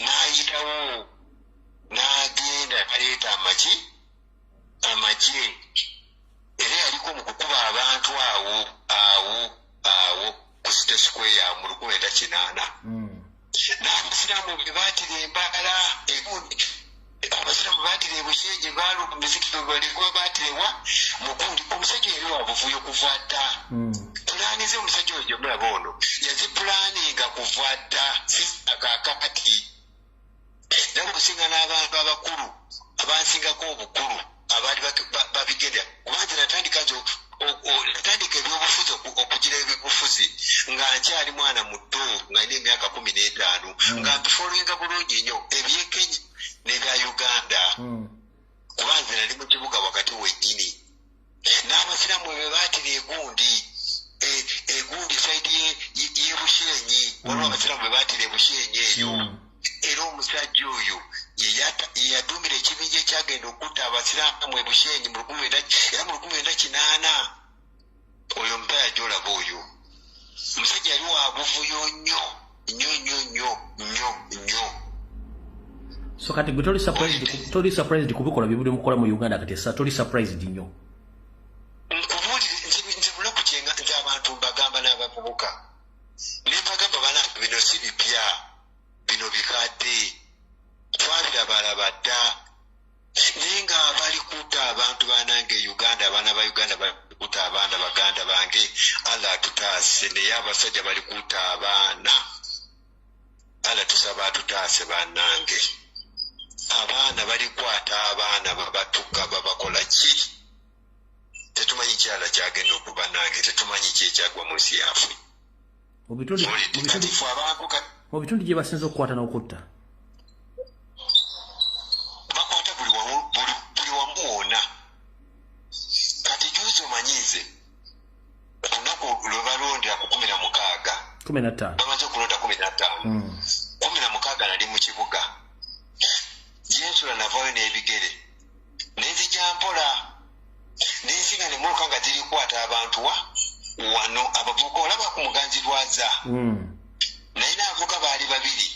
n'ayitawo n'agenda aleeta amagye era yaliko mu kukuba abantu awo ku State Square mu 1980 n'abasiraamu bwe baatira embagala abasiraamu baatira ebushenje baaluka muzikiro balikuba baatirewa mugundi omusajja yali wabuvuyo kuva dda pulaanize omusajja oyo gyomulaba ono yazipulaaninga kuva dda akakati nakusinga n'abantu abakulu abansingako obukulu abaali babigenda kubanga natandika ebyobufuzi okugira ebyobufuzi nga nkyali mwana muto nga nina emyaka 15 nga mbifoolwenga bulungi nnyo ebyekenyi n'ebya Uganda kubanga nali mu kibuga wakati wennyini n'abasiraamu bwe baatira egundi saidi y'ebushenyi waliwo abasiraamu bwe baatira ebushenyi eyo era omusajja oyo yeyaduumira ekibinja ekyagenda okutta abasiraamu ebushenyi mu 1980 oyo mpaya gy'olaba oyo omusajja yali wabuvuyo nnyo. So kati gwe toli surprised kubikola bye buli mukola mu Uganda kati essa toli surprised nnyo. Nzibula kucenga nti abantu bagamba n'abavubuka ne bagamba banange bino si bipya bino bikadde twabiraba dda naye nga balikuta abantu banange Uganda abaana ba Uganda balikuta abaana baganda bange Allah tutaase naye abasajja balikuta abaana Allah tusaba tutaase banange abaana balikwata abaana babatuka babakola ki tetumanyi kyala kyagenda okuba nange tetumanyi ki ekyagwa mu nsi yaffe mu bitundu gye basinza okukwata n'okutta bakwata buli wamu wonna kati juzi omanyize olunaku lwe balondera ku 16 bamaze okulonda 16 nali mu kibuga yensula navayo n'ebigere nenzija mpola nensinga nemuluka nga zirikwata abantu wano abavubuka olaba ku muganzirwaza naye n'avuga baali babiri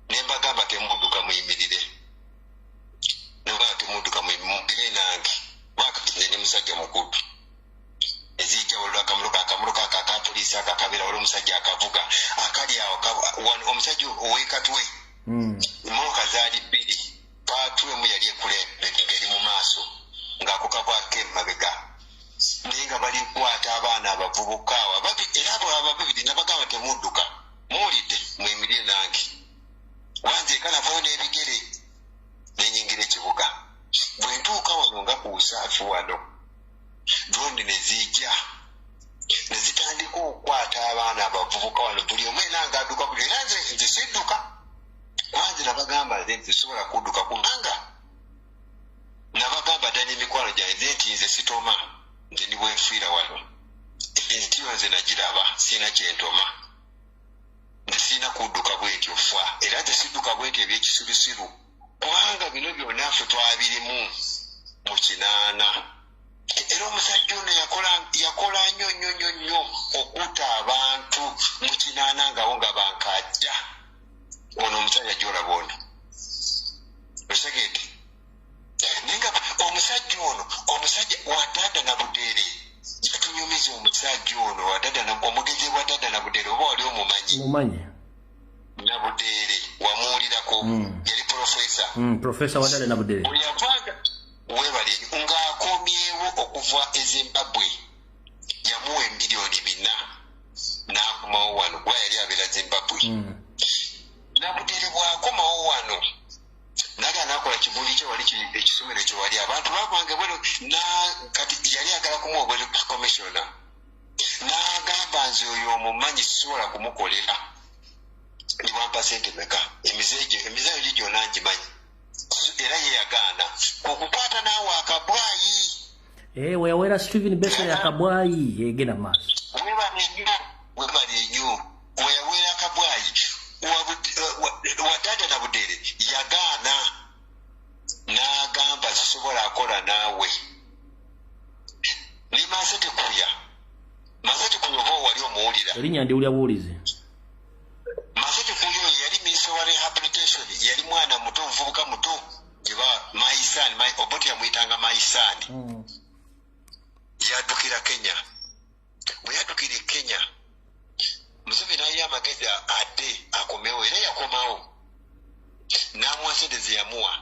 nembagamba temudduka muyimirire nebaa temudduka muyimirire nange wakati ne musajja mukulu ezijja walula akamuluka akapoliisi akakabira wali omusajja akavuga akali awo omusajja owekatwe emotoka zaali bbiri paatuemu yali ekulembedde ng'eri mu maaso ng'akukavako emabega naye nga balikwata abaana abavubuka awo era abo ababiri nabagamba temudduka muwulidde muyimirire nange wanzeeka navayo n'ebigere nenyingira ekibuga bwe ntuuka wano nga ku busaafu wano drondi ne zijja ne zitandika okukwata abaana abavubuka wano buli omu enanga adduka buli era nze sidduka kwanze nabagamba nze ntisobola kudduka kubanga nabagamba ddala emikwano gyange nti nze sitoma nze ni bwenfiira wano entiyo nze nagiraba siina kyentoma nze siina kudduka bwentyo fa era nze sidduka bwentyo ebyekisirusiru kubanga bino byonna ffe twabirimu mu 80 era omusajja ono yakola nnyo okutta abantu mu 80 ngawo nga bankajja ono omusajja gy'olaba ono osegedde naye nga omusajja ono wadada na budeere yatunyumiza omusajja ono omugezi wa dada na budeere oba wali omumanyi na budeere wamuwulirako yali profesa wa dada na budeere yavanga webale ng'akomyewo okuva e Zimbabwe yamuwa $4 million n'akomawo wano kuba yali abeera Zimbabwe nabudeere bw'akomawo wano naga nakola kivuli kye wali ekisomero kye wali abantu babange bweno kati yali agala kumuwa bwe commissioner n'agamba nze oyo omumanyi sisobola kumukolera ndi wampa sente meka emizeeyo gye gyonna ngimanyi era yeyagaana okukwata naawe akabwayi weyawera Stephen Besa yakabwayi egenda maaso webale nnyo weyawera akabwayi wadada na budeere yagaana n'agamba sisobola Linnya ndi ulya buulizi. Masete kuyo yali minister wa rehabilitation yali mwana muto mvubuka muto jiba maisani Obote yamuyitanga maisani. Yaddukira Kenya. Bwe yaddukira Kenya Museveni ayina amagezi ate akomewo era yakomawo n'amuwa sente ze yamuwa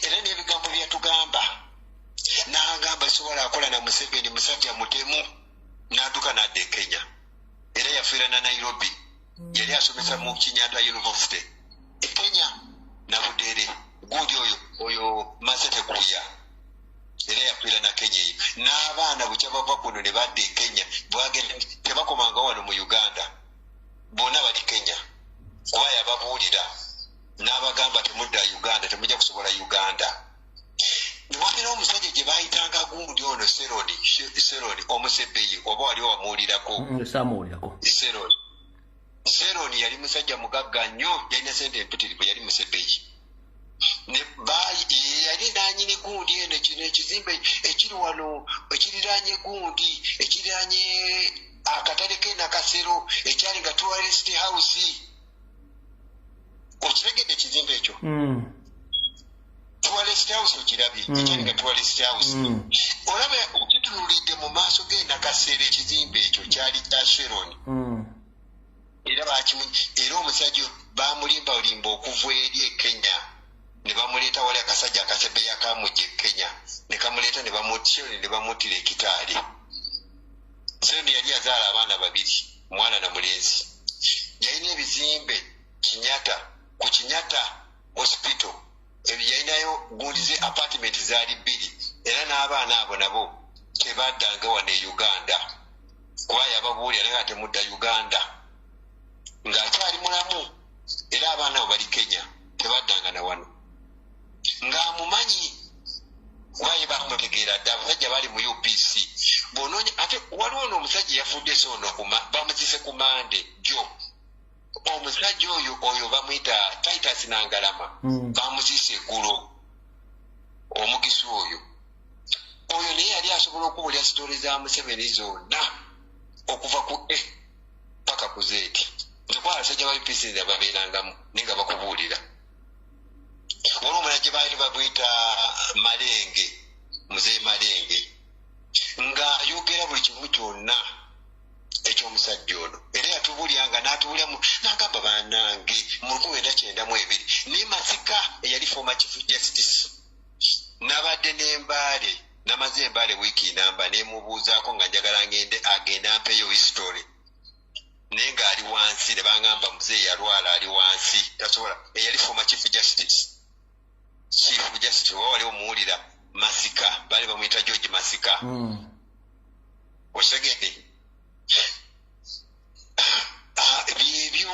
era n'ebigambo byatugamba n'agamba sobola akola na Museveni musajja mutemu n'adduka n'adda e Kenya era yafiira na Nairobi yali asomesa mu Kenyatta University e Kenya na Butere gundi oyo Masete Kuya era yafiira na Kenya n'abaana bukya bava kuno ne badda e Kenya bwagenda tebakomanga wano mu Uganda bonna bali Kenya kuba yababuulira n'abagamba temudda Uganda temujja kusobola Uganda niwabira omusajja gye baayitanga gundi ono Seroni Omusebeyi oba wali wamuwulirako Seroni yali musajja mugagga nnyo yalina sente empitirivu yali Musebeyi yali nanyini gundi eno kino ekizimbe ekiri wano ekiriraanye gundi ekiriraanye akatale k'Enakasero ekyali nga tourist house okiregedde ekizimbe ekyo tourist house okirabye ekyali nga tourist house olaba okitunulidde mu maaso g'Enakasero ekizimbe ekyo kyali kya Sheroni era era omusajja bamulimbalimba okuva eri e Kenya ne bamuleeta wali akasajja akasebeya kamujja e Kenya ne kamuleeta ne bamutira ekitaali Sheroni yali azaala abaana babiri mwana na mulenzi yalina ebizimbe ku Kenyatta hospital yalinayo gundi ze apartment zaali bbiri era n'abaana abo nabo tebaddanga wano e Uganda kuba yababuulira naye nga temudda Uganda ng'akyali mulamu era abaana abo bali Kenya tebaddanga na wano ng'amumanyi kuba bamutegeera dda abasajja bali mu UPC bonoonya ate waliwo n'omusajja yafudde bamuzise ku mande jo omusajja oyo bamuyita Titus Nangalama bamuzise eggulo omugisi oyo naye yali asobola okubuulya sitori za Museveni zonna okuva ku A paka ku Z nekuba abasajja ba UPC babeerangamu naye nga bakubuulira waliwo omulala gye baali babuyita Muzeeyi Malenge ng'ayogera buli kimu kyonna eky'omusajja ono era yatubuulyanga n'atubuulyamu n'agamba bannange mu 1992 ne Masika eyali former chief justice n'abadde n'embaale namaze embaale wiiki namba nemubuuzaako nga njagala agende ampeyo history naye ng'ali wansi ne bangamba muzeeyi yalwala ali wansi tasobola eyali former chief justice oba wali omuwulira Masika baali bamuyita George Masika osegedde byebyo.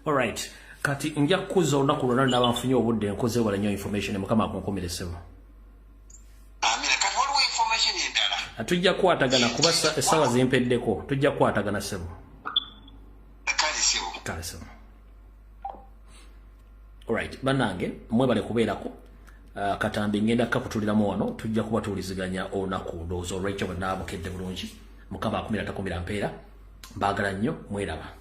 Alright, kati nja kukuza olunaku lwonna n'abanfunye obudde nkoze wala nnyo information mukama akunkomeresewo. Amina kati waliwo information endala tujja kukwatagana kuba essaawa zimpeddeko tujja kukwatagana ssebo kale ssebo. Alright, bannange mwebale kubeerako katambi ngenda kakutuliramu wano tujja kuba tuwuliziganya olunaku ndowooza olw'ekyo bwe naabukedde bulungi mukama akumira takumira mpeera mbaagala nnyo mweraba.